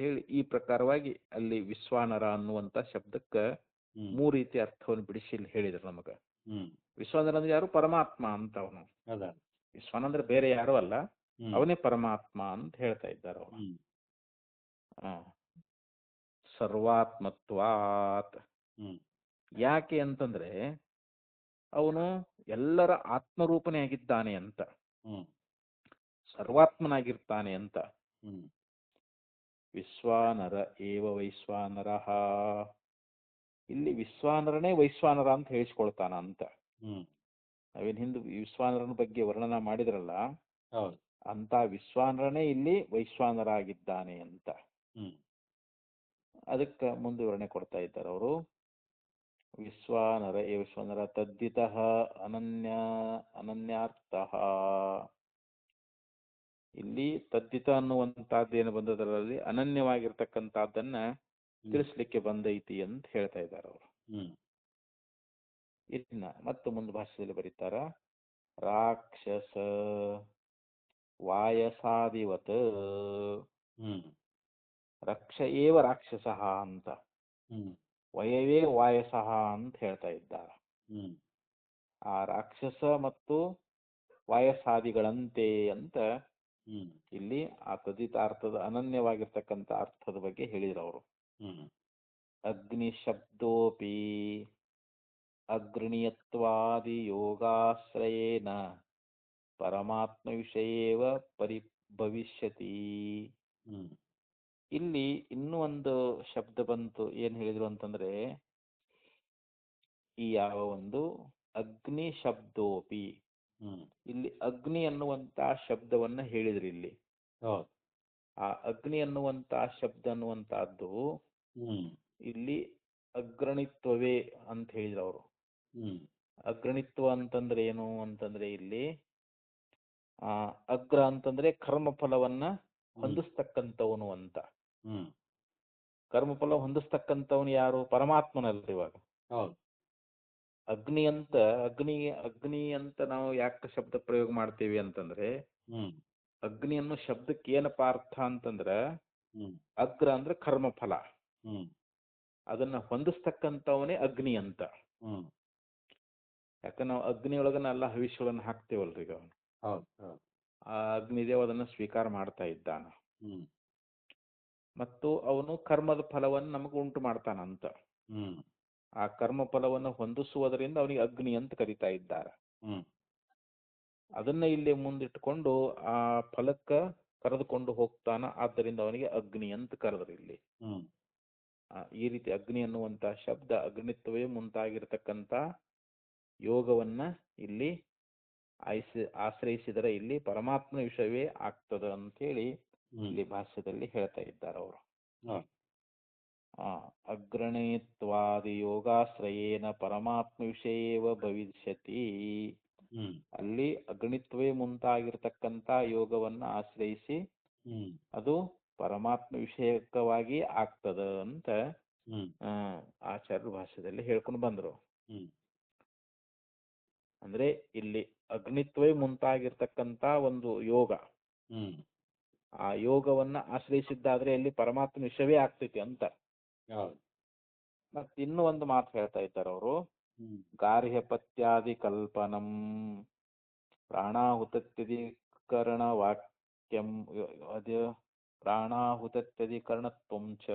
ಹೇಳಿ ಈ ಪ್ರಕಾರವಾಗಿ ಅಲ್ಲಿ ವಿಶ್ವಾನರ ಅನ್ನುವಂತ ಶಬ್ದಕ್ಕೆ ಮೂರು ರೀತಿ ಅರ್ಥವನ್ನು ಬಿಡಿಸಿ ಇಲ್ಲಿ ಹೇಳಿದ್ರು ನಮಗ. ವಿಶ್ವಾನರ ಅಂದ್ರೆ ಯಾರು, ಪರಮಾತ್ಮ ಅಂತ. ಅವನು ವಿಶ್ವಾನ ಅಂದ್ರೆ ಬೇರೆ ಯಾರು ಅಲ್ಲ, ಅವನೇ ಪರಮಾತ್ಮ ಅಂತ ಹೇಳ್ತಾ ಇದ್ದಾರೆ ಅವರು. ಸರ್ವಾತ್ಮತ್ವಾತ್ ಯಾಕೆ ಅಂತಂದ್ರೆ ಅವನು ಎಲ್ಲರ ಆತ್ಮರೂಪನೇ ಆಗಿದ್ದಾನೆ ಅಂತ, ಸರ್ವಾತ್ಮನಾಗಿರ್ತಾನೆ ಅಂತ. ವಿಶ್ವಾನರ ಏವ ವೈಶ್ವಾನರ, ಇಲ್ಲಿ ವಿಶ್ವಾನರನೇ ವೈಶ್ವಾನರ ಅಂತ ಹೇಳಿಸ್ಕೊಳ್ತಾನ ಅಂತ. ನಾವೇನ್ ಹಿಂದೆ ವಿಶ್ವಾನರನ ಬಗ್ಗೆ ವರ್ಣನ ಮಾಡಿದ್ರಲ್ಲ, ಅಂತ ವಿಶ್ವಾನರನೇ ಇಲ್ಲಿ ವೈಶ್ವಾನರ ಆಗಿದ್ದಾನೆ ಅಂತ. ಅದಕ್ಕೆ ಮುಂದೆ ವಿವರಣೆ ಕೊಡ್ತಾ ಇದ್ದಾರೆ ಅವರು. ವಿಶ್ವಾನರ ಏ ವಿಶ್ವಾನರ ತದ್ದಿತಃ ಅನನ್ಯಾರ್ಥಃ. ಇಲ್ಲಿ ತದ್ದಿತ ಅನ್ನುವಂತಹದ್ದು ಏನು ಬಂದದರಲ್ಲಿ ಅನನ್ಯವಾಗಿರ್ತಕ್ಕಂಥದ್ದನ್ನ ತಿಳಿಸ್ಲಿಕ್ಕೆ ಬಂದೈತಿ ಅಂತ ಹೇಳ್ತಾ ಇದ್ದಾರೆ ಅವರು. ಇನ್ನ ಮತ್ತು ಮುಂದೆ ಭಾಷೆಯಲ್ಲಿ ಬರೀತಾರ, ರಾಕ್ಷಸ ವಾಯಸಾದಿವತ್ ರಕ್ಷ ಏವ ರಾಕ್ಷಸ ಅಂತ, ವಯವೇ ವಾಯಸಃ ಅಂತ ಹೇಳ್ತಾ ಇದ್ದಾರೆ. ಆ ರಾಕ್ಷಸ ಮತ್ತು ವಾಯಸಾದಿಗಳಂತೆ ಅಂತ ಇಲ್ಲಿ ಆ ತದಿತಾರ್ಥದ ಅನನ್ಯವಾಗಿರ್ತಕ್ಕಂಥ ಅರ್ಥದ ಬಗ್ಗೆ ಹೇಳಿದ್ರು ಅವರು. ಅಗ್ನಿ ಶಬ್ದೋಪಿ ಅಗ್ರಣೀಯತ್ವಾದಿ ಯೋಗಾಶ್ರಯೇನ ಪರಮಾತ್ಮ ವಿಷಯೇವ ಪರಿಭವಿಷ್ಯತಿ. ಇಲ್ಲಿ ಇನ್ನೂ ಒಂದು ಶಬ್ದ ಬಂತು. ಏನ್ ಹೇಳಿದ್ರು ಅಂತಂದ್ರೆ, ಈ ಯಾವ ಒಂದು ಅಗ್ನಿ ಶಬ್ದೋಪಿ, ಇಲ್ಲಿ ಅಗ್ನಿ ಅನ್ನುವಂತ ಶಬ್ದವನ್ನ ಹೇಳಿದ್ರಿ. ಇಲ್ಲಿ ಆ ಅಗ್ನಿ ಅನ್ನುವಂತ ಶಬ್ದ ಅನ್ನುವಂತಹದ್ದು ಇಲ್ಲಿ ಅಗ್ರಣಿತ್ವವೇ ಅಂತ ಹೇಳಿದ್ರು ಅವರು. ಅಗ್ರಣಿತ್ವ ಅಂತಂದ್ರೆ ಏನು ಅಂತಂದ್ರೆ, ಇಲ್ಲಿ ಅಗ್ರ ಅಂತಂದ್ರೆ ಕರ್ಮಫಲವನ್ನ ಹೊಂದಿಸ್ತಕ್ಕಂಥವನು ಅಂತ. ಕರ್ಮಫಲ ಹೊಂದಿಸ್ತಕ್ಕಂಥವನು ಯಾರು? ಪರಮಾತ್ಮನಲ್ರಿ. ಇವಾಗ ಅಗ್ನಿ ಅಂತ ನಾವು ಯಾಕೆ ಶಬ್ದ ಪ್ರಯೋಗ ಮಾಡ್ತೀವಿ ಅಂತಂದ್ರೆ, ಅಗ್ನಿ ಅನ್ನೋ ಶಬ್ದಕ್ಕೆ ಏನಪ್ಪ ಅರ್ಥ ಅಂತಂದ್ರ, ಅಗ್ರ ಅಂದ್ರೆ ಕರ್ಮಫಲ, ಅದನ್ನ ಹೊಂದಿಸ್ತಕ್ಕಂಥವನೇ ಅಗ್ನಿ ಅಂತ. ಯಾಕಂದ್ರೆ ನಾವು ಅಗ್ನಿಯೊಳಗನ ಎಲ್ಲ ಹವಿಷ್ಯಗಳನ್ನು ಹಾಕ್ತೇವಲ್ರಿ. ಈಗ ಆ ಅಗ್ನಿದೇವ ಅದನ್ನ ಸ್ವೀಕಾರ ಮಾಡ್ತಾ ಇದ್ದಾನ ಮತ್ತು ಅವನು ಕರ್ಮದ ಫಲವನ್ನು ನಮಗೆ ಉಂಟು ಮಾಡ್ತಾನಂತ. ಆ ಕರ್ಮ ಫಲವನ್ನು ಹೊಂದಿಸುವುದರಿಂದ ಅವನಿಗೆ ಅಗ್ನಿ ಅಂತ ಕರೀತಾ ಇದ್ದಾರೆ. ಅದನ್ನ ಇಲ್ಲಿ ಮುಂದಿಟ್ಟುಕೊಂಡು ಆ ಫಲಕ್ಕ ಕರೆದುಕೊಂಡು ಹೋಗ್ತಾನ, ಆದ್ದರಿಂದ ಅವನಿಗೆ ಅಗ್ನಿ ಅಂತ ಕರೆದ್ರು ಇಲ್ಲಿ. ಈ ರೀತಿ ಅಗ್ನಿ ಅನ್ನುವಂತ ಶಬ್ದ ಅಗ್ನಿತ್ವವೇ ಮುಂತಾಗಿರ್ತಕ್ಕಂಥ ಯೋಗವನ್ನ ಇಲ್ಲಿ ಆಶ್ರಯಿಸಿದರೆ ಇಲ್ಲಿ ಪರಮಾತ್ಮ ವಿಷಯವೇ ಆಗ್ತದ ಅಂತೇಳಿ ಇಲ್ಲಿ ಭಾಷ್ಯದಲ್ಲಿ ಹೇಳ್ತಾ ಇದ್ದಾರೆ ಅವರು. ಅಗ್ರಣೀತ್ವಾದಿ ಯೋಗಾಶ್ರಯೇನ ಪರಮಾತ್ಮ ವಿಷಯೇವ ಭವಿಷ್ಯತಿ. ಅಲ್ಲಿ ಅಗ್ನಿತ್ವೇ ಮುಂತಾಗಿರ್ತಕ್ಕಂಥ ಯೋಗವನ್ನ ಆಶ್ರಯಿಸಿ ಅದು ಪರಮಾತ್ಮ ವಿಷಯಕವಾಗಿ ಆಗ್ತದ ಅಂತ ಆಚಾರ್ಯ ಭಾಷ್ಯದಲ್ಲಿ ಹೇಳ್ಕೊಂಡು ಬಂದ್ರು. ಅಂದ್ರೆ ಇಲ್ಲಿ ಅಗ್ನಿತ್ವೇ ಮುಂತಾಗಿರ್ತಕ್ಕಂಥ ಒಂದು ಯೋಗ, ಆ ಯೋಗವನ್ನ ಆಶ್ರಯಿಸಿದ್ದಾದ್ರೆ ಅಲ್ಲಿ ಪರಮಾತ್ಮ ವಿಷಯವೇ ಆಗ್ತೈತಿ ಅಂತ. ಮತ್ ಇನ್ನೂ ಒಂದು ಮಾತು ಹೇಳ್ತಾ ಇದ್ದಾರೆ ಅವರು. ಗಾರ್ಹ್ಯಪತ್ಯಾದಿ ಕಲ್ಪನಂ ಪ್ರಾಣಾಹುತತ್ಯಧಿಕರಣ ವಾಕ್ಯಂ ಪ್ರಾಣಾಹುತತ್ಯಧಿಕರಣತ್ವಂ ಚ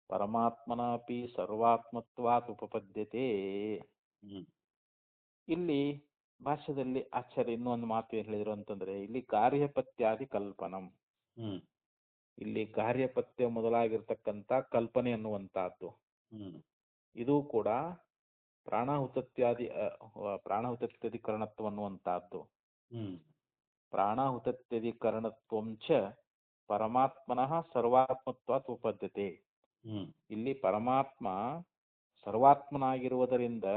ಪರಮಾತ್ಮನಾಪಿ ಸರ್ವಾತ್ಮತ್ವಾತ್ ಉಪಪದ್ಯತೆ. ಇಲ್ಲಿ ಭಾಷ್ಯದಲ್ಲಿ ಆಚಾರ್ಯ ಇನ್ನೊಂದು ಮಾತು ಏನ್ ಹೇಳಿದ್ರು ಅಂತಂದ್ರೆ, ಇಲ್ಲಿ ಕಾರ್ಯಪತ್ಯಾದಿ ಕಲ್ಪನಂ, ಇಲ್ಲಿ ಕಾರ್ಯಪತ್ಯ ಮೊದಲಾಗಿರ್ತಕ್ಕಂಥ ಕಲ್ಪನೆ ಅನ್ನುವಂತಹದ್ದು, ಇದು ಕೂಡ ಪ್ರಾಣಹುತತ್ಯಾಧಿಕರಣತ್ವ ಅನ್ನುವಂತಹದ್ದು. ಪ್ರಾಣಹುತತ್ಯಧಿಕರಣತ್ವಂಚ ಪರಮಾತ್ಮನಃ ಸರ್ವಾತ್ಮತ್ವಾತ್ ಉಪದ್ಯತೆ. ಇಲ್ಲಿ ಪರಮಾತ್ಮ ಸರ್ವಾತ್ಮನಾಗಿರುವುದರಿಂದ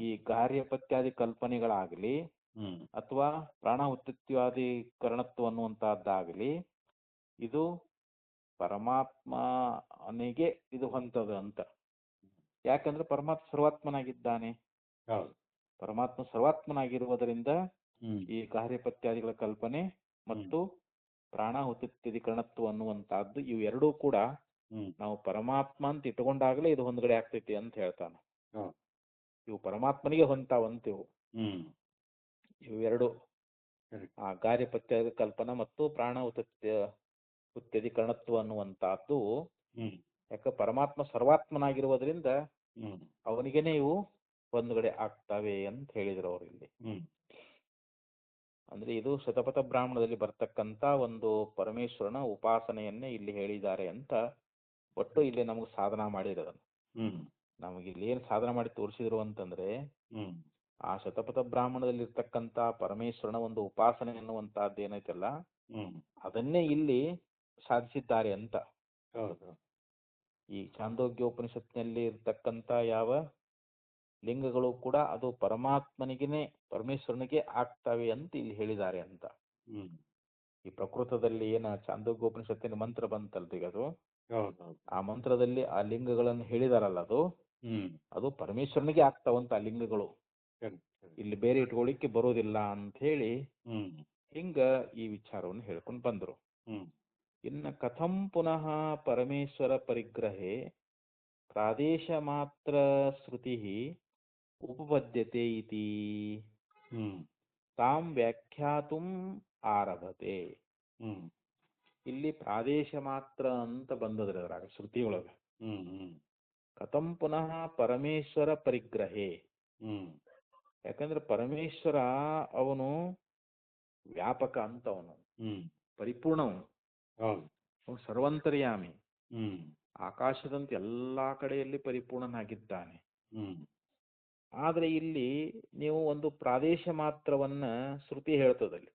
ಈ ಕಾರ್ಯಪತ್ಯಾದಿ ಕಲ್ಪನೆಗಳಾಗಲಿ ಅಥವಾ ಪ್ರಾಣಹುತತ್ಯಾಧಿಕರಣತ್ವ ಅನ್ನುವಂತಹದ್ದಾಗಲಿ ಇದು ಪರಮಾತ್ಮನಿಗೆ ಇದು ಹೊಂತದ ಅಂತ. ಯಾಕಂದ್ರೆ ಪರಮಾತ್ಮ ಸರ್ವಾತ್ಮನಾಗಿದ್ದಾನೆ. ಪರಮಾತ್ಮ ಸರ್ವಾತ್ಮನಾಗಿರುವುದರಿಂದ ಈ ಕಾರ್ಯಪತ್ಯಾದಿಗಳ ಕಲ್ಪನೆ ಮತ್ತು ಪ್ರಾಣಹುತತ್ಯಾಧಿಕರಣತ್ವ ಅನ್ನುವಂತಹದ್ದು ಇವು ಎರಡೂ ಕೂಡ ನಾವು ಪರಮಾತ್ಮ ಅಂತ ಇಟ್ಕೊಂಡಾಗಲೇ ಇದು ಹೊಂದ್ಗಡೆ ಆಗ್ತೈತಿ ಅಂತ ಹೇಳ್ತಾನೆ. ಇವು ಪರಮಾತ್ಮನಿಗೆ ಹೊಂತಾವಂತಿವು ಇವು ಎರಡು, ಆ ಕಾರ್ಯಪತ್ಯಾದಿ ಕಲ್ಪನಾ ಮತ್ತು ಪ್ರಾಣಹುತತ್ಯಾಧಿಕರಣತ್ವ ಅನ್ನುವಂತಹದ್ದು. ಯಾಕ ಪರಮಾತ್ಮ ಸರ್ವಾತ್ಮನಾಗಿರುವುದರಿಂದ ಅವನಿಗೇನೆ ಇವು ಹೊಂದ್ಗಡೆ ಆಗ್ತವೆ ಅಂತ ಹೇಳಿದ್ರು ಅವರು ಇಲ್ಲಿ. ಅಂದ್ರೆ ಇದು ಶತಪಥ ಬ್ರಾಹ್ಮಣದಲ್ಲಿ ಬರ್ತಕ್ಕಂತ ಒಂದು ಪರಮೇಶ್ವರನ ಉಪಾಸನೆಯನ್ನೇ ಇಲ್ಲಿ ಹೇಳಿದ್ದಾರೆ ಅಂತ. ಒಟ್ಟು ಇಲ್ಲಿ ನಮಗೆ ಸಾಧನ ಮಾಡಿರೋದನ್ನು ನಮಗೆ ಇಲ್ಲಿ ಏನ್ ಸಾಧನ ಮಾಡಿ ತೋರಿಸಿದ್ರು ಅಂತಂದ್ರೆ, ಆ ಶತಪಥ ಬ್ರಾಹ್ಮಣದಲ್ಲಿ ಇರ್ತಕ್ಕಂತ ಪರಮೇಶ್ವರನ ಒಂದು ಉಪಾಸನೆ ಅನ್ನುವಂತಹದ್ದು ಏನೈತಲ್ಲ ಅದನ್ನೇ ಇಲ್ಲಿ ಸಾಧಿಸಿದ್ದಾರೆ ಅಂತ. ಈ ಛಾಂದೋಗ್ಯೋಪನಿಷತ್ನಲ್ಲಿ ಇರ್ತಕ್ಕಂತ ಯಾವ ಲಿಂಗಗಳು ಕೂಡ ಅದು ಪರಮಾತ್ಮನಿಗೆ ಪರಮೇಶ್ವರನಿಗೆ ಆಗ್ತವೆ ಅಂತ ಇಲ್ಲಿ ಹೇಳಿದ್ದಾರೆ ಅಂತ. ಈ ಪ್ರಕೃತದಲ್ಲಿ ಏನ ಛಾಂದೋಗ್ಯೋಪನಿಷತ್ತಿನ ಮಂತ್ರ ಬಂತಲ್ರಿ, ಅದು ಆ ಮಂತ್ರದಲ್ಲಿ ಆ ಲಿಂಗಗಳನ್ನು ಹೇಳಿದಾರಲ್ಲ ಅದು ಪರಮೇಶ್ವರನಿಗೆ ಆಗ್ತಾವಂತ ಆ ಲಿಂಗಗಳು, ಇಲ್ಲಿ ಬೇರೆ ಇಟ್ಕೊಳ್ಳಿಕ್ಕೆ ಬರೋದಿಲ್ಲ ಅಂತ ಹೇಳಿ ಹಿಂಗ ಈ ವಿಚಾರವನ್ನು ಹೇಳ್ಕೊಂಡು ಬಂದ್ರು. ಇನ್ನ ಕಥಂ ಪುನಃ ಪರಮೇಶ್ವರ ಪರಿಗ್ರಹೇ ಪ್ರಾದೇಶ ಮಾತ್ರ ಶ್ರುತಿ ಉಪಪದ್ಯತೆ ಇತಿ ತಾಂ ವ್ಯಾಖ್ಯಾತುಂ ಆರಭತೆ. ಇಲ್ಲಿ ಪ್ರಾದೇಶ ಮಾತ್ರ ಅಂತ ಬಂದದ್ರಿ ಅದ್ರಾಗ ಶ್ರುತಿಯೊಳಗ. ಕಥಂ ಪುನಃ ಪರಮೇಶ್ವರ ಪರಿಗ್ರಹೇ, ಯಾಕಂದ್ರೆ ಪರಮೇಶ್ವರ ಅವನು ವ್ಯಾಪಕ ಅಂತ, ಅವನು ಪರಿಪೂರ್ಣವನು, ಅವನು ಸರ್ವಂತರ್ಯಾಮಿ, ಆಕಾಶದಂತೆ ಎಲ್ಲಾ ಕಡೆಯಲ್ಲಿ ಪರಿಪೂರ್ಣನಾಗಿದ್ದಾನೆ. ಆದ್ರೆ ಇಲ್ಲಿ ನೀವು ಒಂದು ಪ್ರಾದೇಶ ಮಾತ್ರವನ್ನ ಶ್ರುತಿ ಹೇಳ್ತದಲ್ಲಿ,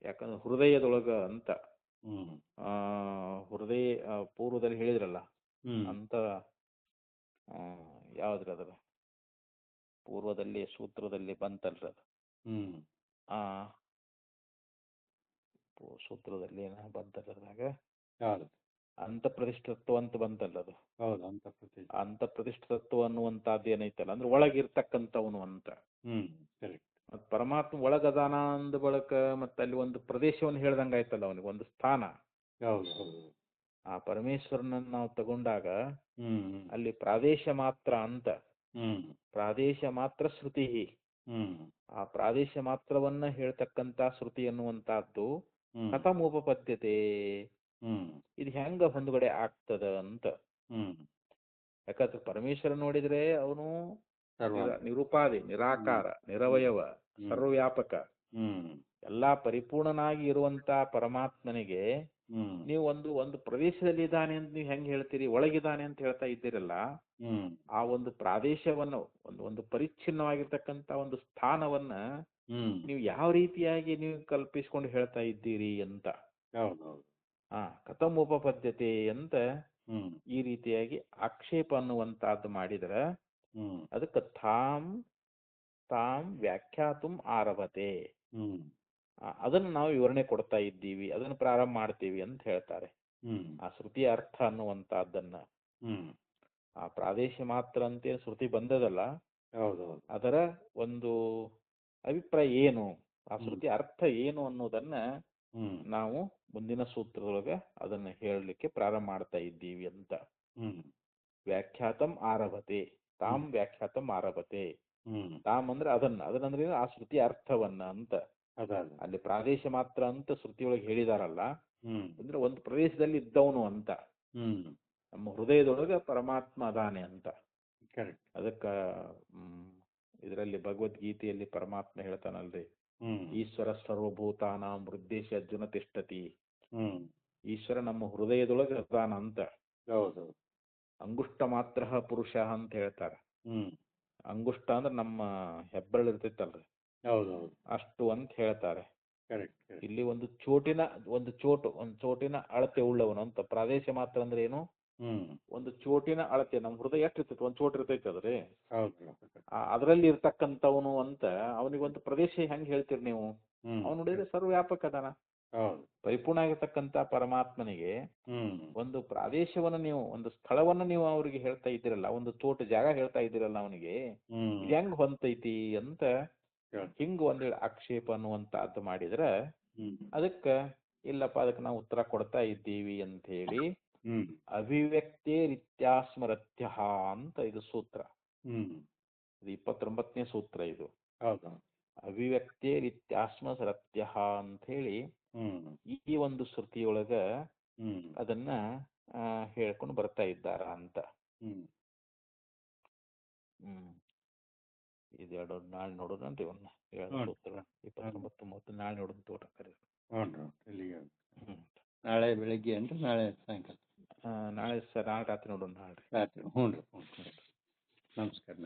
ಯಾಕಂದ್ರೆ ಹೃದಯದೊಳಗ ಅಂತ ಹೃದಯ ಪೂರ್ವದಲ್ಲಿ ಹೇಳಿದ್ರಲ್ಲ ಅಂತ, ಯಾವ್ದ್ರ ಅದ್ರ ಪೂರ್ವದಲ್ಲಿ ಸೂತ್ರದಲ್ಲಿ ಬಂತಲ್ರ ಅದು, ಸೂತ್ರದಲ್ಲಿ ಏನ ಬಂತಲ್ರದಾಗ ಅಂತ ಪ್ರತಿಷ್ಠತ್ವ ಅಂತ ಬಂತಲ್ಲ ಅದು. ಅಂತ ಪ್ರತಿಷ್ಠತ್ವ ಅನ್ನುವಂತಹದ್ದು ಏನೈತಲ್ಲ ಅಂದ್ರೆ ಒಳಗಿರ್ತಕ್ಕಂಥವನು ಅಂತ. ಮತ್ ಪರಮಾತ್ಮ ಒಳಗದಾನ ಅಂದ ಬಳಕ ಮತ್ತೆ ಅಲ್ಲಿ ಒಂದು ಪ್ರದೇಶವನ್ನು ಹೇಳ್ದಂಗ ಆಯ್ತಲ್ಲ, ಅವನಿಗೆ ಒಂದು ಸ್ಥಾನ. ಆ ಪರಮೇಶ್ವರನನ್ನ ನಾವು ತಗೊಂಡಾಗ ಅಲ್ಲಿ ಪ್ರಾದೇಶ ಮಾತ್ರ ಅಂತ, ಪ್ರಾದೇಶ ಮಾತ್ರ ಶ್ರುತಿ, ಆ ಪ್ರಾದೇಶ ಮಾತ್ರವನ್ನ ಹೇಳ್ತಕ್ಕಂತ ಶ್ರುತಿ ಅನ್ನುವಂತಹದ್ದು ಕಥಂ ಉಪಪದ್ಯತೆ, ಇದು ಹೆಂಗ ಹೊಂದುಗಡೆ ಆಗ್ತದ ಅಂತ. ಯಾಕಂದ್ರೆ ಪರಮೇಶ್ವರ ನೋಡಿದ್ರೆ ಅವನು ನಿರುಪಾಧಿ, ನಿರಾಕಾರ, ನಿರವಯವ, ಸರ್ವವ್ಯಾಪಕ, ಎಲ್ಲಾ ಪರಿಪೂರ್ಣನಾಗಿ ಇರುವಂತ ಪರಮಾತ್ಮನಿಗೆ ನೀವು ಒಂದು ಪ್ರದೇಶದಲ್ಲಿ ಇದ್ದಾನೆ ಅಂತ ನೀವು ಹೆಂಗ್ ಹೇಳ್ತೀರಿ, ಒಳಗಿದ್ದಾನೆ ಅಂತ ಹೇಳ್ತಾ ಇದ್ದೀರಲ್ಲ, ಆ ಒಂದು ಪ್ರಾದೇಶವನ್ನು ಒಂದು ಪರಿಚ್ಛಿನ್ನವಾಗಿರ್ತಕ್ಕಂತ ಒಂದು ಸ್ಥಾನವನ್ನ ನೀವು ಯಾವ ರೀತಿಯಾಗಿ ನೀವು ಕಲ್ಪಿಸ್ಕೊಂಡು ಹೇಳ್ತಾ ಇದ್ದೀರಿ ಅಂತ. ಕಥಂ ಉಪಪದ್ಯತೆ ಅಂತ ಈ ರೀತಿಯಾಗಿ ಆಕ್ಷೇಪ ಅನ್ನುವಂತಹದ್ದು ಮಾಡಿದ್ರ ಅದಕ್ಕೆ ತಾಂ ವ್ಯಾಖ್ಯಾತುಂ ಆರಭತೆ, ಅದನ್ನು ನಾವು ವಿವರಣೆ ಕೊಡ್ತಾ ಇದ್ದೀವಿ, ಅದನ್ನು ಪ್ರಾರಂಭ ಮಾಡ್ತೀವಿ ಅಂತ ಹೇಳ್ತಾರೆ. ಆ ಶ್ರುತಿಯ ಅರ್ಥ ಅನ್ನುವಂತಹದ್ದನ್ನ, ಆ ಪ್ರಾದೇಶ ಮಾತ್ರ ಅಂತ ಶ್ರುತಿ ಬಂದದಲ್ಲ ಅದರ ಒಂದು ಅಭಿಪ್ರಾಯ ಏನು, ಆ ಶ್ರುತಿ ಅರ್ಥ ಏನು ಅನ್ನೋದನ್ನ ನಾವು ಮುಂದಿನ ಸೂತ್ರದೊಳಗೆ ಅದನ್ನ ಹೇಳಲಿಕ್ಕೆ ಪ್ರಾರಂಭ ಮಾಡ್ತಾ ಇದ್ದೀವಿ ಅಂತ. ವ್ಯಾಖ್ಯಾತಂ ಆರಭತೆ, ತಾಂ ವ್ಯಾಖ್ಯಾತಂ ಆರಭತೆ. ತಾಮ್ ಅಂದ್ರೆ ಅದನ್ನಂದ್ರೆ ಆ ಶ್ರುತಿ ಅರ್ಥವನ್ನ ಅಂತ. ಅಲ್ಲಿ ಪ್ರಾದೇಶ ಮಾತ್ರ ಅಂತ ಶ್ರುತಿಯೊಳಗೆ ಹೇಳಿದಾರಲ್ಲ, ಅಂದ್ರೆ ಒಂದು ಪ್ರದೇಶದಲ್ಲಿ ಇದ್ದವನು ಅಂತ, ನಮ್ಮ ಹೃದಯದೊಳಗೆ ಪರಮಾತ್ಮ ಅದಾನೆ ಅಂತ. ಅದಕ್ಕ ಇದರಲ್ಲಿ ಭಗವದ್ಗೀತೆಯಲ್ಲಿ ಪರಮಾತ್ಮ ಹೇಳ್ತಾನಲ್ರಿ, ಈಶ್ವರ ಸರ್ವಭೂತಾನಾಂ ಹೃದ್ದೇಶ ಅರ್ಜುನ ತಿಷ್ಠತಿ. ಈಶ್ವರ ನಮ್ಮ ಹೃದಯದೊಳಗೆ ಅದಾನ ಅಂತ. ಅಂಗುಷ್ಟ ಮಾತ್ರ ಪುರುಷ ಅಂತ ಹೇಳ್ತಾರೆ. ಅಂಗುಷ್ಟ ಅಂದ್ರೆ ನಮ್ಮ ಹೆಬ್ಬೆರಳು ಇರ್ತೈತಲ್ರಿ, ಅಷ್ಟು ಅಂತ ಹೇಳ್ತಾರೆ. ಇಲ್ಲಿ ಒಂದು ಚೋಟಿನ ಅಳತೆ ಉಳ್ಳವನು ಅಂತ. ಪ್ರಾದೇಶ ಮಾತ್ರ ಅಂದ್ರೆ ಏನು? ಒಂದು ಚೋಟಿನ ಅಳತೆ. ನಮ್ಮ ಹೃದಯ ಎಷ್ಟು ಇರ್ತೈತಿ, ಒಂದು ಚೋಟ್ ಇರ್ತೈತಿ ಅದ್ರಿ, ಅದರಲ್ಲಿ ಇರ್ತಕ್ಕಂಥವನು ಅಂತ. ಅವನಿಗೊಂದು ಪ್ರದೇಶ ಹೆಂಗ್ ಹೇಳ್ತೀರಿ ನೀವು? ಅವನು ನೋಡಿದ್ರೆ ಸರ್ವವ್ಯಾಪಕ ಅದಾನ. ಪರಿಪೂರ್ಣ ಆಗಿರ್ತಕ್ಕಂಥ ಪರಮಾತ್ಮನಿಗೆ ಒಂದು ಪ್ರಾದೇಶವನ್ನು ನೀವು, ಒಂದು ಸ್ಥಳವನ್ನು ನೀವು ಅವ್ರಿಗೆ ಹೇಳ್ತಾ ಇದ್ದೀರಲ್ಲ, ಒಂದು ಚೋಟ ಜಾಗ ಹೇಳ್ತಾ ಇದ್ದೀರಲ್ಲ ಅವನಿಗೆ, ಇದು ಹೆಂಗ್ ಹೊಂತೈತಿ ಅಂತ ಹಿಂಗ ಒಂದೇಳು ಆಕ್ಷೇಪ ಅನ್ನುವಂತಹದ್ದು ಮಾಡಿದ್ರೆ ಅದಕ್ಕೆ ಇಲ್ಲಪ್ಪ, ಅದಕ್ಕೆ ನಾವು ಉತ್ತರ ಕೊಡ್ತಾ ಇದ್ದೀವಿ ಅಂತ ಹೇಳಿ ಅಭಿವ್ಯಕ್ತೇ ರೀತ್ಯಾಸ್ಮರತ್ಯ ಅಂತ ಇದು ಸೂತ್ರ. ಇದು 29ನೇ ಸೂತ್ರ. ಇದು ಅಭಿವ್ಯಕ್ತೇ ರೀತ್ಯಾಸ್ಮರತ್ಯ ಅಂತ ಹೇಳಿ ಈ ಒಂದು ಶ್ರುತಿಯೊಳಗ ಅದನ್ನ ಹೇಳ್ಕೊಂಡು ಬರ್ತಾ ಇದ್ದಾರ ಅಂತ. ಇದೆರಡು ನಾಳೆ ನೋಡೋಣಂತೆ. ಒಂದು 7 ಸೂತ್ರ 29, 30 ನಾಳೆ ನೋಡೋಣ ತೋಟ ಕರೆ. ನಾಳೆ ಬೆಳಿಗ್ಗೆ ಅಂದ್ರೆ ನಾಳೆ ಸಾಯಂಕಾಲ? ನಾಳೆ ರಾತ್ರಿ ನೋಡೋಣ. ನಾಳೆ ರಾತ್ರಿ. ಹ್ಞೂ ರೀ. ನಮಸ್ಕಾರ.